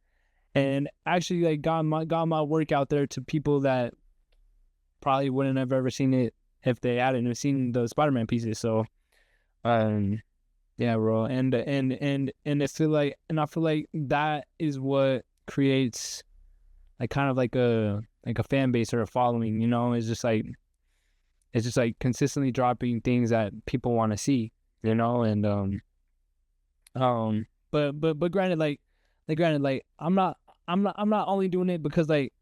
and actually like got my work out there to people that probably wouldn't have ever seen it if they hadn't have seen the Spider-Man pieces. So um yeah, bro. And I feel like that is what creates like kind of like a fan base or a following, you know. It's just like consistently dropping things that people want to see, you know. And but granted, like I'm not only doing it because like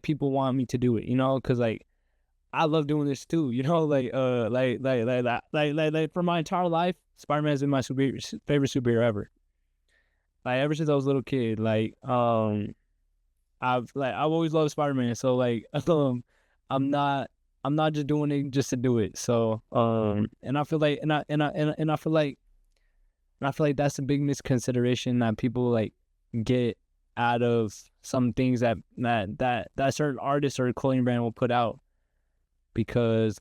people want me to do it, you know, because like I love doing this too, you know, like for my entire life, Spider-Man has been my favorite superhero ever. Like ever since I was a little kid, I've always loved Spider-Man, so like I'm not I'm not just doing it just to do it. So and I feel like and I feel like that's a big misconsideration that people like get out of some things that certain artists or clothing brand will put out because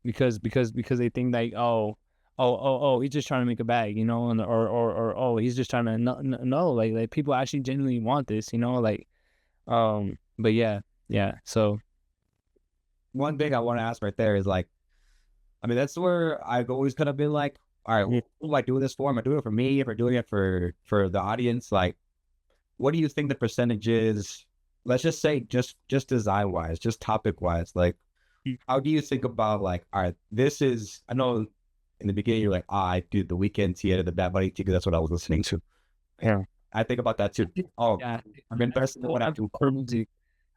because they think like he's just trying to make a bag, you know, and or oh he's just trying to no like people actually genuinely want this, you know, like but yeah so One thing I want to ask right there is like, I mean, that's where I've always kind of been like, all right, who am I doing this for? Am I doing it for me? If I'm doing it for the audience, like, what do you think the percentage is? Let's just say just design wise, just topic wise, like, how do you think about like, all right, this is, I know in the beginning you're like, I do the Weekend Tea of the Bad Buddy Tea because that's what I was listening to. yeah I think about that too. Oh, yeah I'm invested in what I do, crazy.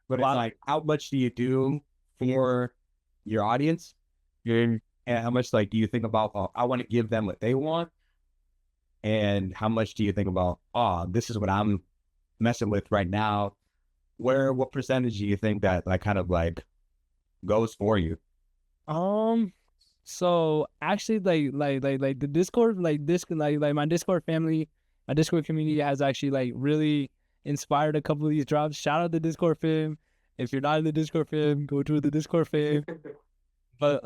but it's like, how much do you do for your audience? Yeah. And how much like do you think about, oh, I want to give them what they want? And how much do you think about, oh, this is what I'm messing with right now? What percentage do you think that like kind of like goes for you? Um, so actually, like the Discord, like my Discord family, my Discord community has actually like really inspired a couple of these drops. Shout out the Discord fam. If you're not in the Discord fam, go to the Discord fam. But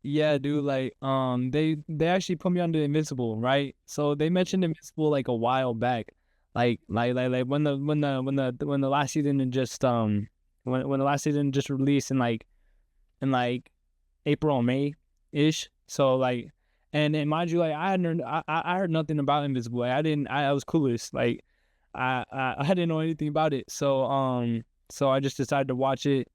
yeah, dude, like they actually put me on the Invincible, right? So they mentioned Invincible like a while back, like when the last season and just when the last season just released in like April or May ish. So like, and mind you, like I heard nothing about Invisible. Like, I was clueless. Like I didn't know anything about it. So I just decided to watch it,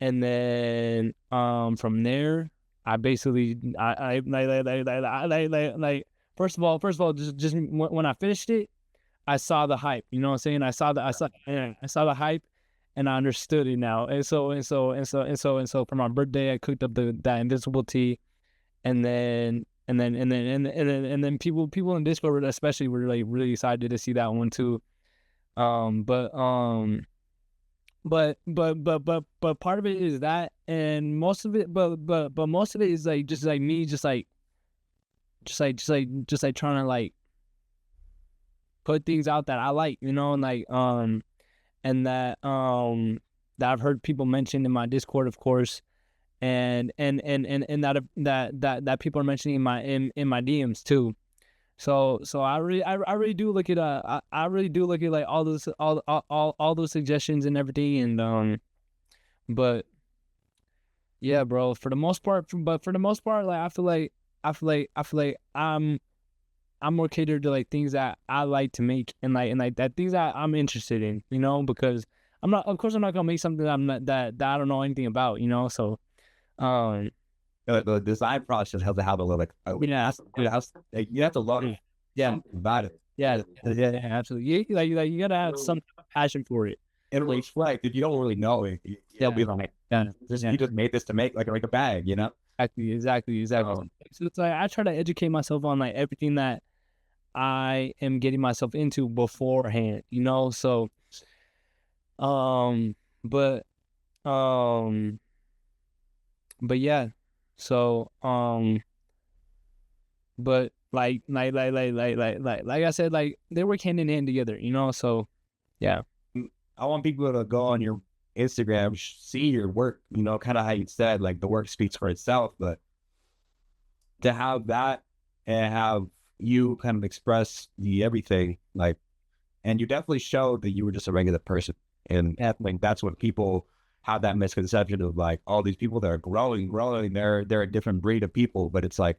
and then from there I basically I like first of all just when I finished it, I saw the hype. You know what I'm saying? I saw the hype, and I understood it now. And so for my birthday, I cooked up that invisible tea, and then people in Discord especially were like really excited to see that one too. Um, but um, but part of it is that, and most of it, but most of it is like just like me, just like trying to like put things out that I like, you know, and like and that I've heard people mention in my Discord, of course, and that people are mentioning in my DMs too. So I really do look at I really do look at like all those suggestions and everything, and but yeah, bro, for the most part, like I feel like I'm more catered to like things that I like to make, and like that things that I'm interested in, you know, because I'm not, of course, I'm not gonna make something that I'm not that I don't know anything about, you know. So, um, The design process has to have a little like, yeah, dude, like, you have to love yeah, something about it. yeah, absolutely. You gotta have some passion for it. It'll reflect if you don't really know it. You'll be like, Yeah, you just made this to make like a bag, you know? exactly. So it's like I try to educate myself on like everything that I am getting myself into beforehand, you know. So, um, but um, but yeah, so But like I said, like they work hand in hand together, you know. So yeah, I want people to go on your Instagram, see your work, kind of how you said, like the work speaks for itself, but to have that and have you kind of express the everything, like, and you definitely showed that you were just a regular person. And I think that's what people have that misconception of, like, all these people that are growing, they're a different breed of people, but it's like,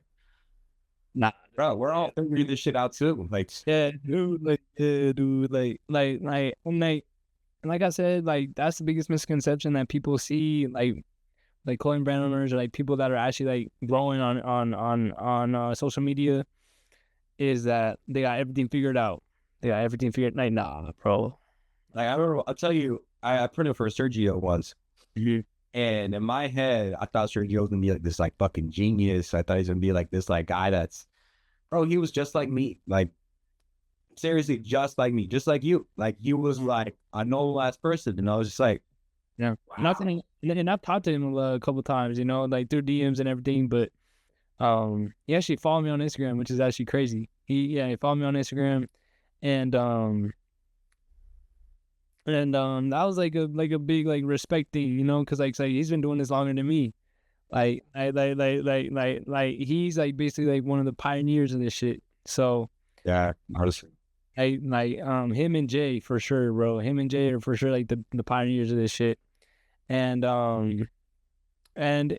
nah, bro, we're all figuring this shit out too. Like, yeah, dude, like I said, like that's the biggest misconception that people see, like clothing brand owners or like people that are actually like growing on social media, is that they got everything figured out. They got everything figured. Like, nah, bro. like I remember, I'll tell you, I printed for Sergio once. Mhm. And in my head, I thought Sergio was gonna be like this like fucking genius. I thought he was gonna be like this like guy that's, bro, he was just like me. Like, seriously, just like me, just like you. Like, he was like a normal ass person. And I was just like, Yeah, wow. nothing. And I've talked to him a couple times, you know, like through DMs and everything. But he actually followed me on Instagram, which is actually crazy. He followed me on Instagram, and that was like a big like respect thing, you know, because like he's been doing this longer than me. He's like basically like one of the pioneers of this shit. So Yeah, honestly. him and Jay for sure, bro. Him and Jay are for sure like the pioneers of this shit. And and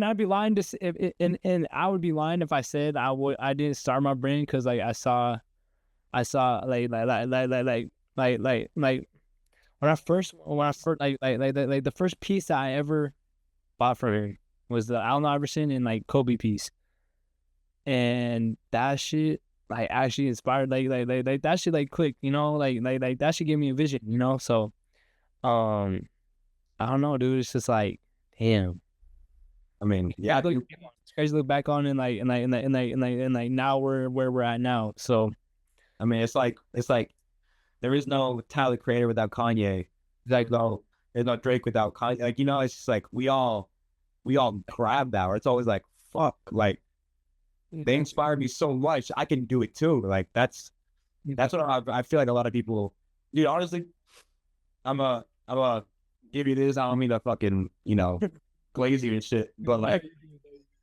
I'd be lying to and I would be lying if I said I didn't start my brand, because like I saw like when I first like the first piece that I ever bought from him was the Allen Iverson and like Kobe piece, and that shit like actually inspired like that shit like clicked, you know, like that shit gave me a vision, you know. So um I don't know, dude. It's just like, damn. I mean, yeah, It's crazy to look back on, and now where we're at now. So I mean, it's like there is no Tyler Creator without Kanye. like, There's no Drake without Kanye. Like, it's just like we all grab that. Or it's always like, fuck, like they inspired me so much. I can do it too. Like, that's what I feel like a lot of people. Dude, honestly, I'm a give you this. I don't mean to fucking glaze you and shit, but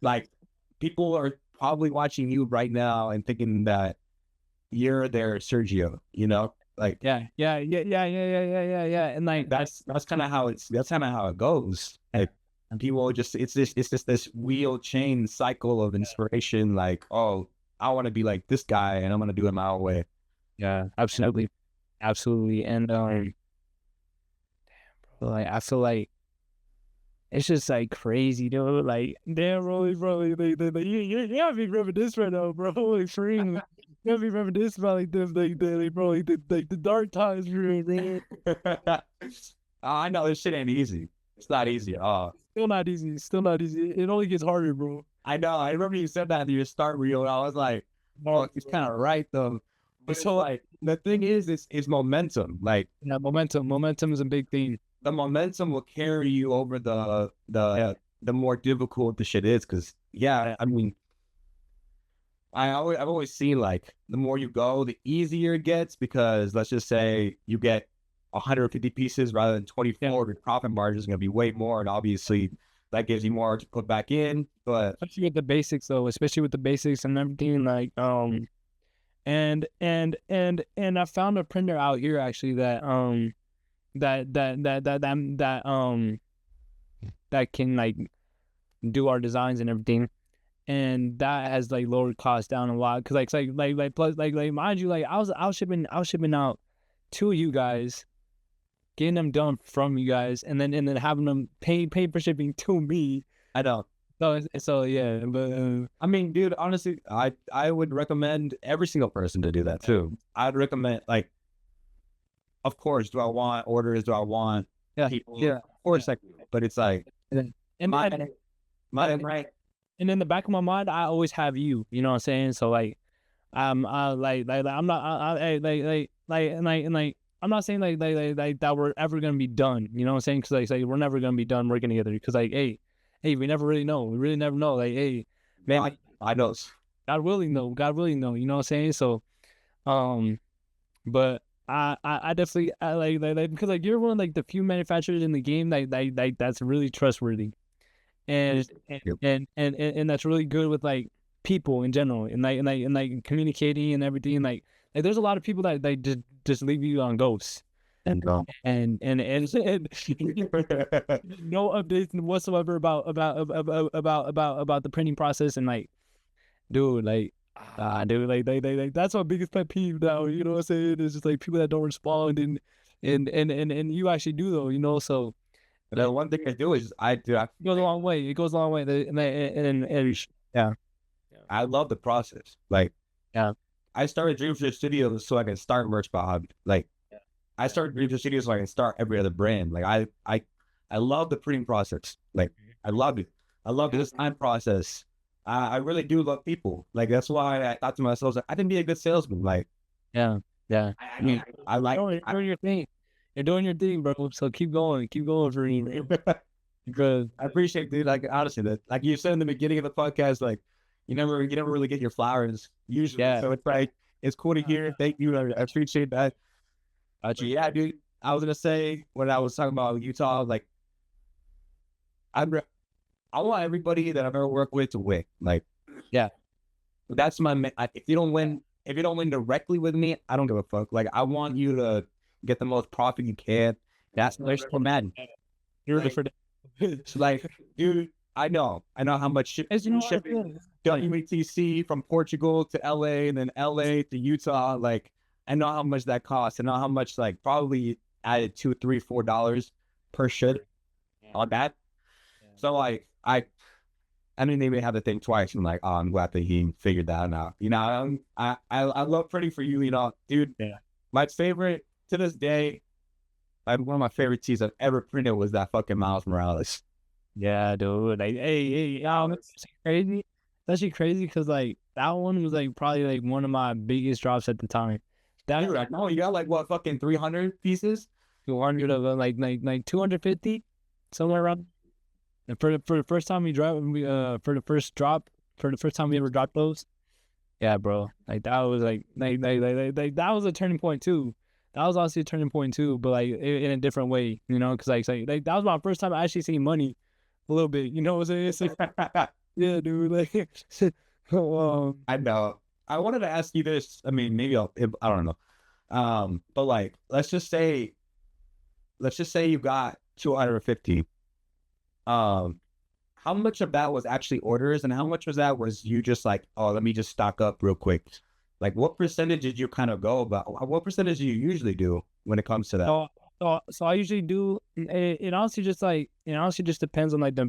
like people are probably watching you right now and thinking that you're their Sergio. Like, yeah, and like that's kind of how it goes. Like, and people just it's this wheel chain cycle of inspiration. Like, oh, I want to be like this guy, and I'm gonna do it my own way. yeah, absolutely, and like I feel like it's just like crazy, dude. Like, damn, bro, you gotta be reminiscent right now, bro. Like, for real. You gotta be reminiscent about like this, bro, like the dark times, bro. I know this shit ain't easy. It's not easy at all. Still not easy. Still not easy. It only gets harder, bro. I know. I remember you said that in your start reel, and I was like, "Oh, he's kind of right though." But so, like, the thing is momentum. Like, Yeah, momentum is a big thing. the momentum will carry you over the more difficult the shit is. Because, yeah, I mean, I've always seen, like, the more you go, the easier it gets, because let's just say you get 150 pieces rather than 24, your profit margin is going to be way more, and obviously that gives you more to put back in. But Especially with the basics, though. Especially with the basics and everything. Like, and I found a printer out here actually that can like do our designs and everything, and that has like lowered costs down a lot. Cause plus like mind you, like I was shipping out to you guys, getting them done from you guys, and then having them pay for shipping to me. I don't. So yeah, but I mean, dude, honestly, I would recommend every single person to do that too. I'd recommend, like, of course, do I want orders? Do I want people? yeah. Of course, like, but it's like And right. and in the back of my mind, I always have you. You know what I'm saying? So like, I'm not, I'm not saying like that we're ever gonna be done. You know what I'm saying? Because like we're never gonna be done working together. Because like, hey, we never really know. We really never know. Like, hey, man, I know. God willing though. God willing though. You know what I'm saying? So, um, but I definitely because like you're one of like the few manufacturers in the game that's really trustworthy and Yep. and that's really good with like people in general and like communicating and everything and like there's a lot of people that they just leave you on ghosts And and no updates whatsoever about the printing process and like dude dude like that's my biggest pet peeve now, you know what I'm saying? It's just like people that don't respond and you actually do though, you know, so the one thing I do is I do. it goes a long way. It goes a long way. Yeah. I love the process. Like, Yeah. I started Dreamster Studios so I can start merch behind. Like, I started Dreamster Studios so I can start every other brand. Like, I love the printing process. Like, I love it. I love the design process. I really do love people. Like, that's why I thought to myself, like, I can be a good salesman. Like, Yeah. I mean, I like. You're doing your thing. You're doing your thing, bro. So keep going for me, man. Because I appreciate, dude. Like, honestly, that, like you said in the beginning of the podcast, like, you never really get your flowers usually. Yeah. So it's like, it's cool to hear. Thank you. I appreciate that. But yeah, dude. I was gonna say when I was talking about Utah, like, I want everybody that I've ever worked with to win. Like, yeah. that's my. If you don't win directly with me, I don't give a fuck. Like, I want you to get the most profit you can. That's there's for Madden. You're ready for It's like, dude, I know how much shipping WTC from Portugal to LA and then LA to Utah. Like, I know how much that costs. I know how much, like, probably added $2, $3, $4 per ship on that. So like, I didn't even have to think twice. I'm like, oh, I'm glad that he figured that out. You know, I love printing for you. You know, dude. Yeah. My favorite to this day, like one of my favorite tees I've ever printed was that fucking Miles Morales. Yeah, dude. Like, hey, it's crazy. It's actually crazy because like that one was like probably like one of my biggest drops at the time. That Dude, I know you got like what, fucking 300 pieces? 200 of them, like 250, somewhere around. And for the first time we dropped, for the first time we ever dropped those, yeah, bro. Like that was like that was a turning point too. That was honestly a turning point too, but like in a different way, you know, because like that was my first time actually seeing money, a little bit. You know what I'm saying? It's like, yeah, dude. Like, I know. I wanted to ask you this. I mean, maybe I don't know. But like, let's just say you got 250. How much of that was actually orders, and how much was you just like, oh, let me just stock up real quick? Like, what percentage did you kind of go about? What percentage do you usually do when it comes to that? So I usually do. It honestly just depends on like the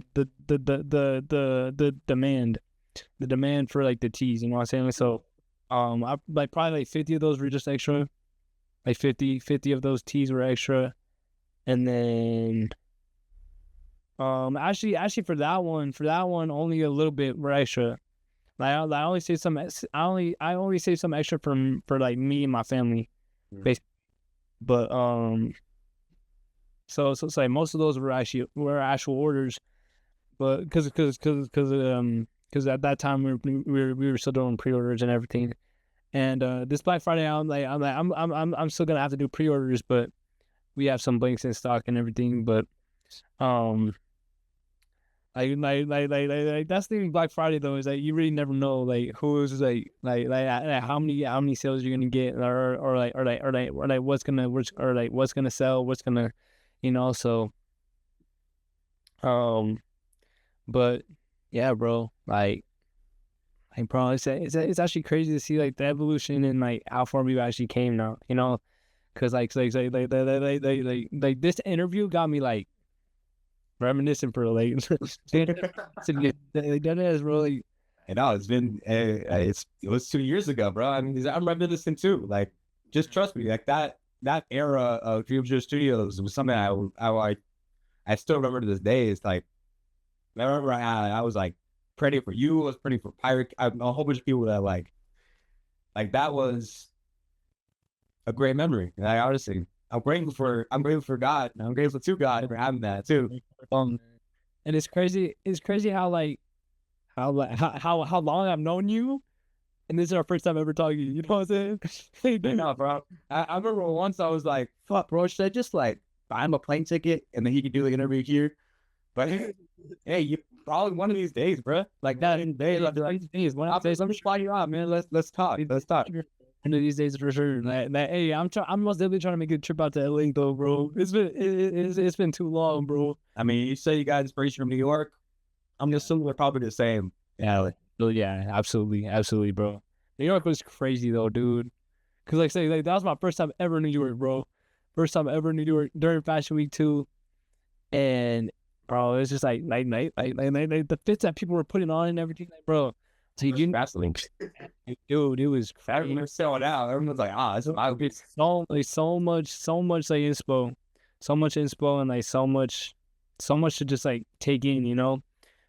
demand for like the teas. You know what I'm saying? So, I like probably like 50 of those were just extra. Like 50 of those teas were extra, and then actually for that one only a little bit were extra. Like I only save some. I only save some extra for like me and my family, basically. But so like most of those were actual orders, but because at that time we were still doing pre-orders and everything. And this Black Friday, I'm still gonna have to do pre-orders, but we have some blanks in stock and everything. But like that's the thing with Black Friday though, is that you really never know like who's like how many sales you're gonna get or what's gonna sell, what's gonna, you know. So but yeah, bro, bro, it's actually crazy to see like the evolution and like how far we actually came now, you know, because like this interview got me like reminiscent for like that is really. You know, it's been it was 2 years ago, bro. I mean, I'm reminiscent too. Like, just trust me, like that era of Dreamster Studios was something I still remember to this day. It's like, I remember I was like praying for you. I was praying for Pirate. A whole bunch of people that like that was a great memory. And I honestly, I'm grateful for God. I'm grateful to God for having that too. And it's crazy how how long I've known you, and this is our first time ever talking. You know what I'm saying? Hey, I dude. know, bro. I remember once I was like, fuck, bro, should I just like buy him a plane ticket and then he could do the interview here? But hey, you probably one of these days, bro. Like that in days, I'll be like, One I'll of these let me fly you out, man. Let's talk. Let's talk. one of these days for sure. Hey, I'm most definitely trying to make a trip out to LA though, bro. It's been too long, bro. I mean, you say you got inspiration from New York. I'm assuming we're probably the same. Yeah, yeah, absolutely, bro. New York was crazy though, dude. Cause like say like that was my first time ever in New York, bro. First time ever in New York during Fashion Week too. And bro, it's just like the fits that people were putting on and everything, like bro. So you Fastlane. dude, it was Everyone was selling out. Everyone's like, it's so much like so much inspo, and like so much to just like take in, you know.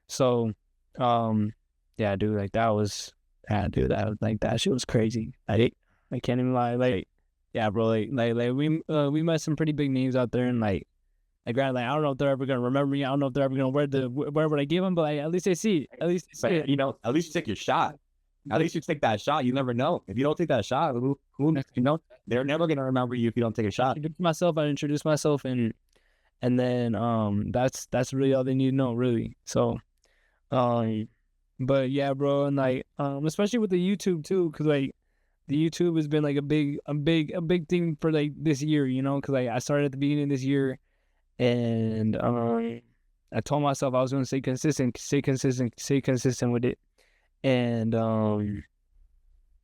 So, yeah, dude, like that was, yeah, dude, that was like that shit was crazy. I can't even lie, like, yeah, bro, like we met some pretty big names out there, and granted, like I don't know if they're ever gonna remember me. I don't know if they're ever gonna wear what I give them, but like, at least they see, at least they see it. you know, at least you take your shot. At least you take that shot. You never know. If you don't take that shot, who you know, they're never gonna remember you if you don't take a shot. I introduced myself, and then that's really all they need to know, really. So, but yeah, bro, and like especially with the YouTube too, because like the YouTube has been like a big thing for like this year, you know, because like I started at the beginning of this year, and I told myself I was going to stay consistent with it, and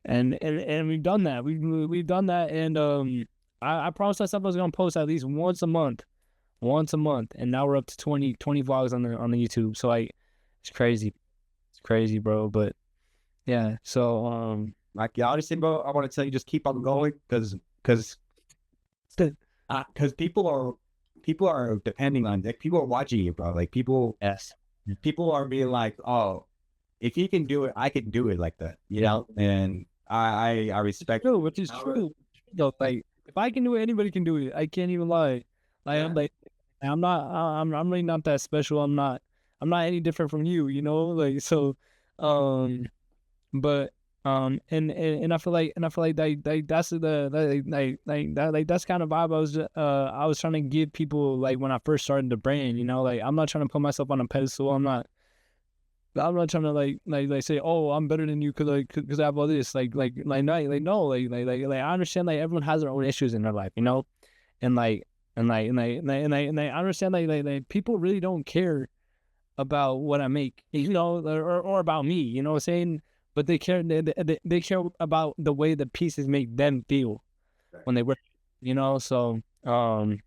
and we've done that. We've done that, and I promised myself I was going to post at least once a month, and now we're up to 20 vlogs on the YouTube. So like, it's crazy, bro. But yeah, so Like, yeah, honestly, bro, I want to tell you, just keep on going, because people are depending on it. People are watching you, bro. Like people are being like, oh, if he can do it, I can do it like that, you know. And I respect. true, which is true. Though, like if I can do it, anybody can do it. I can't even lie. Like I'm not. I'm really not that special. I'm not any different from you. You know. Like so. But and I feel like that's that's kind of vibe I was trying to give people like when I first started the brand. You know. Like I'm not trying to put myself on a pedestal. I'm not trying to like say, oh, I'm better than you because I have all this I understand like everyone has their own issues in their life, you know, and I understand like people really don't care about what I make, you know, or about me, you know what I'm saying, but they care they care about the way the pieces make them feel when they wear, you know, so and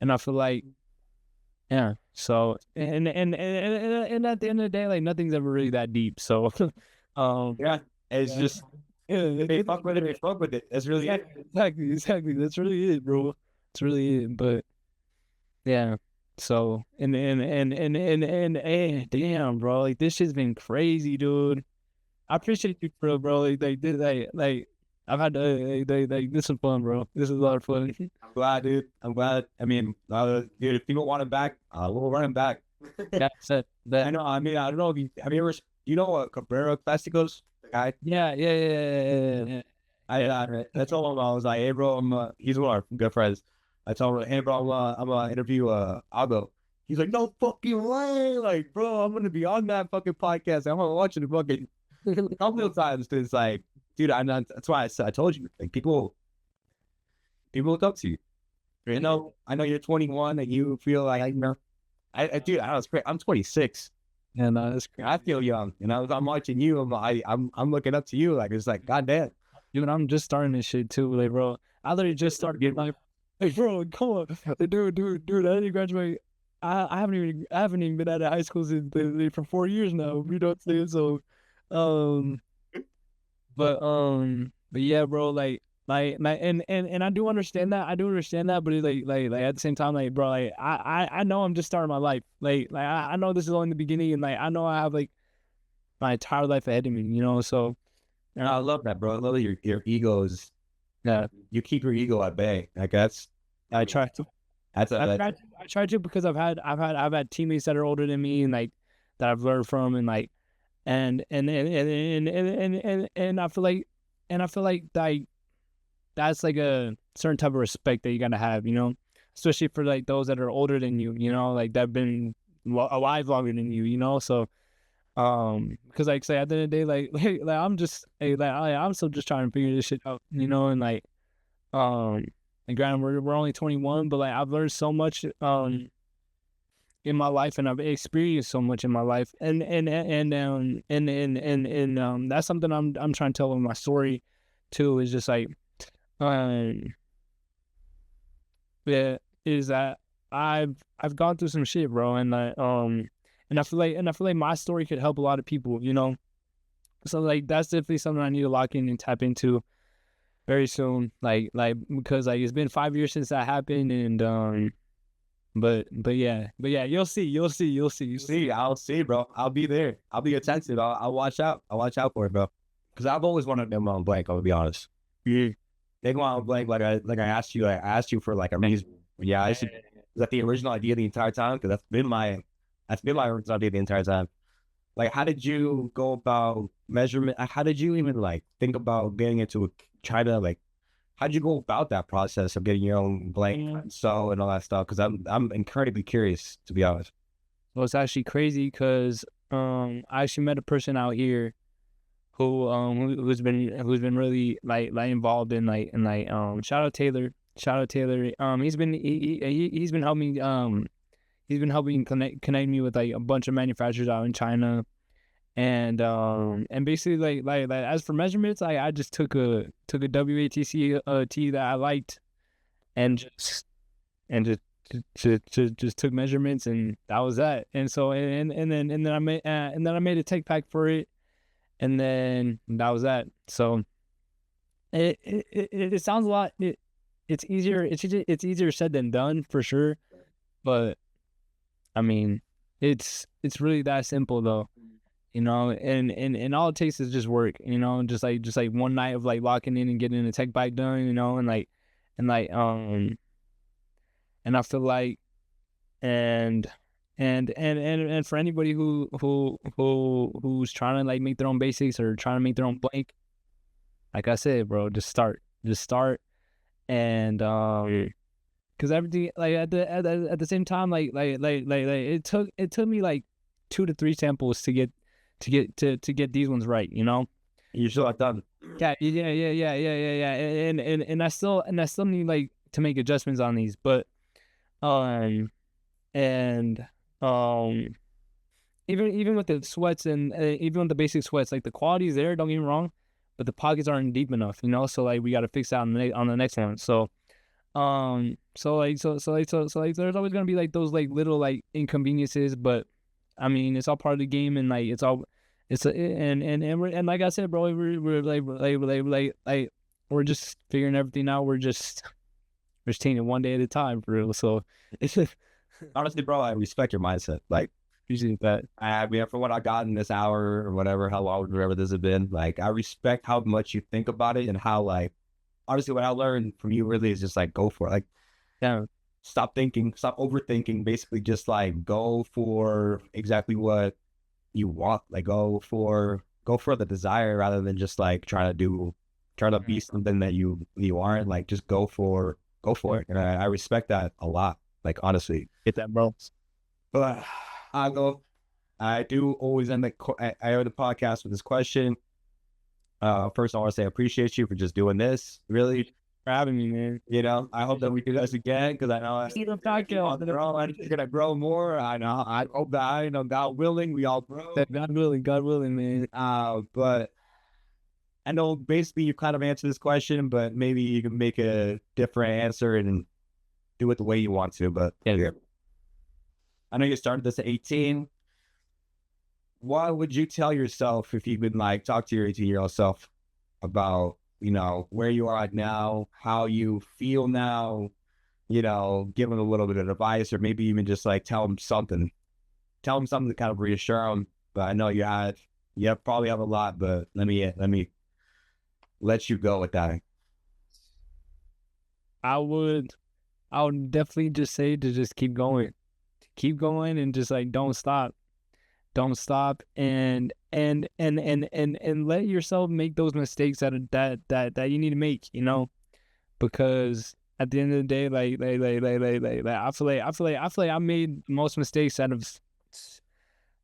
I feel like. Yeah. So and at the end of the day, like nothing's ever really that deep. So, Yeah, it's just they fuck with it. They fuck with it. That's really it. exactly. That's really it, bro. That's really it. But yeah. So damn, bro, like this shit's been crazy, dude. I appreciate you, bro. Like I've had this is fun, bro. This is a lot of fun. I'm glad, dude. I'm glad. I mean, dude, if people want him back, we'll run him back. Yeah, said that. I know. I mean, I don't know if have you ever, you know what Cabrera Plásticos, the guy? Yeah. That's all I was like, hey, bro, he's one of our good friends. I told him, hey, bro, I'm gonna interview Aldo. He's like, no fucking way, like, bro, I'm gonna be on that fucking podcast. I'm gonna watch it fucking a couple of times. It's like, dude, that's why I told you, like, people look up to you. You know, I know you're 21 and you feel like, you know, dude, I was great. I'm 26. And that's great. I feel young, you know. I'm watching you. I'm looking up to you. Like it's like, goddamn, dude, I'm just starting this shit too, like, bro. I literally just started getting like, hey, bro, come on, dude. I didn't graduate. I haven't even been out of high school since for 4 years now. You know what I'm saying? So, but yeah, bro, and I do understand that. But it's like at the same time, like, bro, like I know I'm just starting my life. Like I know this is only the beginning, and like I know I have like my entire life ahead of me, you know. So and I love that, bro. I love that your ego is, yeah, you keep your ego at bay. Like I try to. I try to because I've had teammates that are older than me, and like that I've learned from, and like and I feel like that's like a certain type of respect that you gotta have, especially for like those that are older than you, like that have been alive longer than you. So because like say at the end of the day, like I'm just I'm still just trying to figure this shit out, and like and granted we're only 21, but like I've learned so much in my life, and I've experienced so much in my life, and that's something I'm trying to tell in my story too, is just like um yeah, is that I've gone through some shit, bro, and I feel like my story could help a lot of people. So like that's definitely something I need to lock in and tap into very soon. Like because like it's been 5 years since that happened, and but yeah, you'll see. I'll see, bro. I'll be there. I'll be attentive. I'll watch out. I'll watch out for it, bro. Because I've always wanted to on blank. I'll be honest. Yeah. They go on blank like I asked you. I asked you for like a reason. Yeah, is that the original idea the entire time? Because that's been my original idea the entire time. Like, how did you go about measurement? How did you even like think about getting into China? Like, how did you go about that process of getting your own blank so and all that stuff? Because I'm incredibly curious, to be honest. Well, it's actually crazy because I actually met a person out here who's been really like involved in shout out Taylor. He's been helping connect me with like a bunch of manufacturers out in China. And basically like as for measurements, I just took a WATC T that I liked, and just took measurements, and that was that. And so and then I made a tech pack for it, and then that was that. So it sounds a lot. It's easier said than done for sure, but I mean it's really that simple though. And all it takes is just work, just like one night of like locking in and getting a tech bike done, and like and I feel like and and for anybody who's trying to like make their own basics or trying to make their own blank, like I said, bro, just start, and because everything like at the same time, like it took me like 2 to 3 samples to get these ones right. You still not done. Yeah. And I still need like to make adjustments on these, but um and um even with the sweats, and even with the basic sweats, like the quality is there, don't get me wrong, but the pockets aren't deep enough. So like we got to fix that on the next one. So there's always gonna be like those like little like inconveniences, but I mean it's all part of the game, and like and like I said, bro, we're just figuring everything out. We're just taking it one day at a time, for real. So it's Honestly, bro, I respect your mindset. Like, appreciate that. I mean, for what I got in this hour or whatever, how long, whatever this has been, like, I respect how much you think about it and how, like, honestly, what I learned from you really is just like go for it. Like, Yeah, stop thinking, stop overthinking. Basically, just like go for exactly what you want. Like, go for the desire rather than just like trying to be something that you aren't. Like, just go for it. And I respect that a lot. Like, honestly, get that, bro. but I go. I do always I end the podcast with this question. First, I want to say I appreciate you for just doing this. Really, For having me, man. I hope that we do this again because I know I'm gonna grow more. I know. I hope that God willing, we all grow. God willing, man. But I know basically you kind of answered this question, but maybe you can make a different answer and do it the way you want to. But Yeah. I know you started this at 18. What would you tell yourself if you could like talk to your 18-year-old self about, where you are at now, how you feel now, give them a little bit of advice, or maybe even just like tell them something to kind of reassure them. But I know you probably have a lot, but let me let you go with that. I would definitely just say to just keep going, and just like don't stop. Don't stop, and let yourself make those mistakes that you need to make, you know, because at the end of the day, I feel like I made most mistakes out of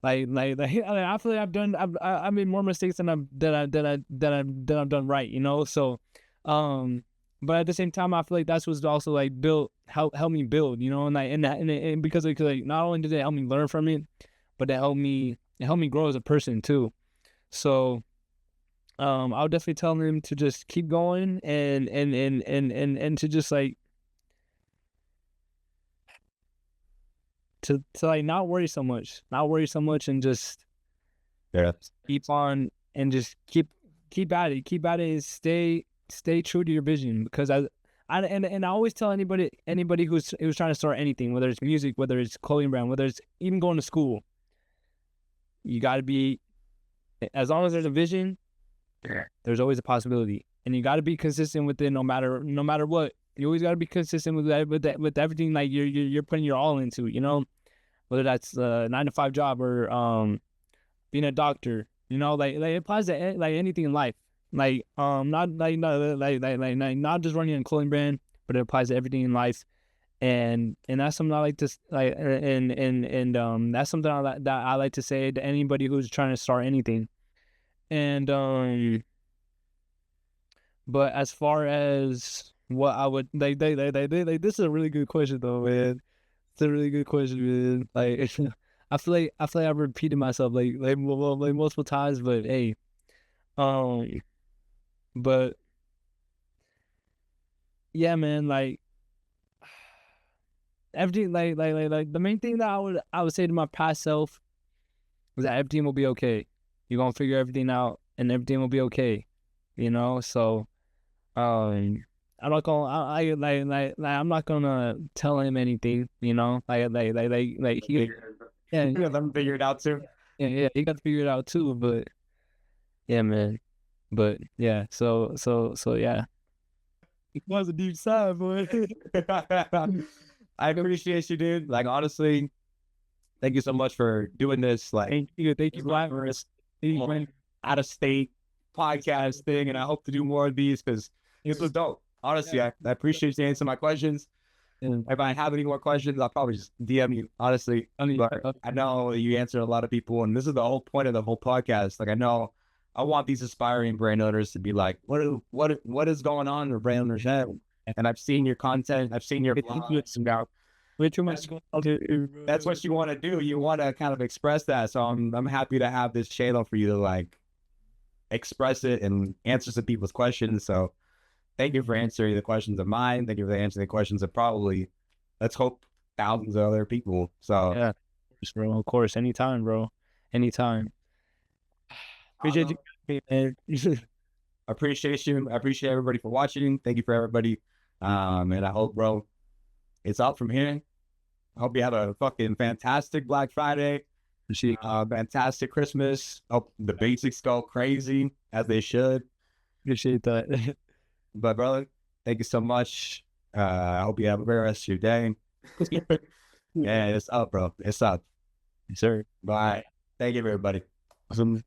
I feel like I made more mistakes than I've done right, you know. So, um, but at the same time, I feel like that's what's also like help me build, you know, and because like not only did it help me learn from it, but it helped me grow as a person too. So, I'll definitely tell them to just keep going and to just like to like not worry so much, and just Yeah. keep on and just keep at it, and stay true to your vision. Because I always tell anybody who's trying to start anything, whether it's music, whether it's clothing brand, whether it's even going to school, you got to be, as long as there's a vision, there's always a possibility, and you got to be consistent with it, no matter what. You always got to be consistent with everything, like you're putting your all into, you know, whether that's a 9 to 5 job or being a doctor, you know, like it applies to like anything in life, like not just running a clothing brand, but it applies to everything in life. And that's something I like to like, and that's something that I like to say to anybody who's trying to start anything. And but as far as what I would this is a really good question though, man. It's a really good question, man. Like, I feel like I've repeated myself like multiple times, but hey, um, but yeah, man, like everything, like the main thing that I would say to my past self was that everything will be okay. You're gonna figure everything out, and everything will be okay. You know, so I'm not gonna, I'm not gonna tell him anything. You know, he, yeah, You let them figure it out too. yeah, he got to figure it out too. But yeah, man. But yeah, so yeah. It was a deep sigh, boy. I appreciate you, dude. Like, honestly, thank you so much for doing this. Like, Thank you, Black. first out of state podcast thing, and I hope to do more of these because this was dope. Honestly, I appreciate you answering my questions. If I have any more questions, I'll probably just DM you, honestly. But I know you answer a lot of people, and this is the whole point of the whole podcast. Like, I know I want these aspiring brand owners to be like, what is going on with brand owners now? And I've seen your content, I've seen your vlogs about Way too much. that's what you want to do. You want to kind of express that. So I'm happy to have this channel for you to like express it and answer some people's questions. So thank you for answering the questions of mine. Thank you for answering the questions of probably, let's hope, thousands of other people. So Yeah, bro. Of course, anytime, bro. Anytime. Appreciate you, man. appreciate you. I appreciate everybody for watching. Thank you for everybody. And I hope, bro, it's up from here. I hope you have a fucking fantastic Black Friday. Fantastic Christmas. Hope the basics go crazy as they should. Appreciate that. But brother, thank you so much. I hope you have a great rest of your day. Yeah, it's up, bro. It's up. Yes, sir. Bye. Thank you, everybody. Awesome.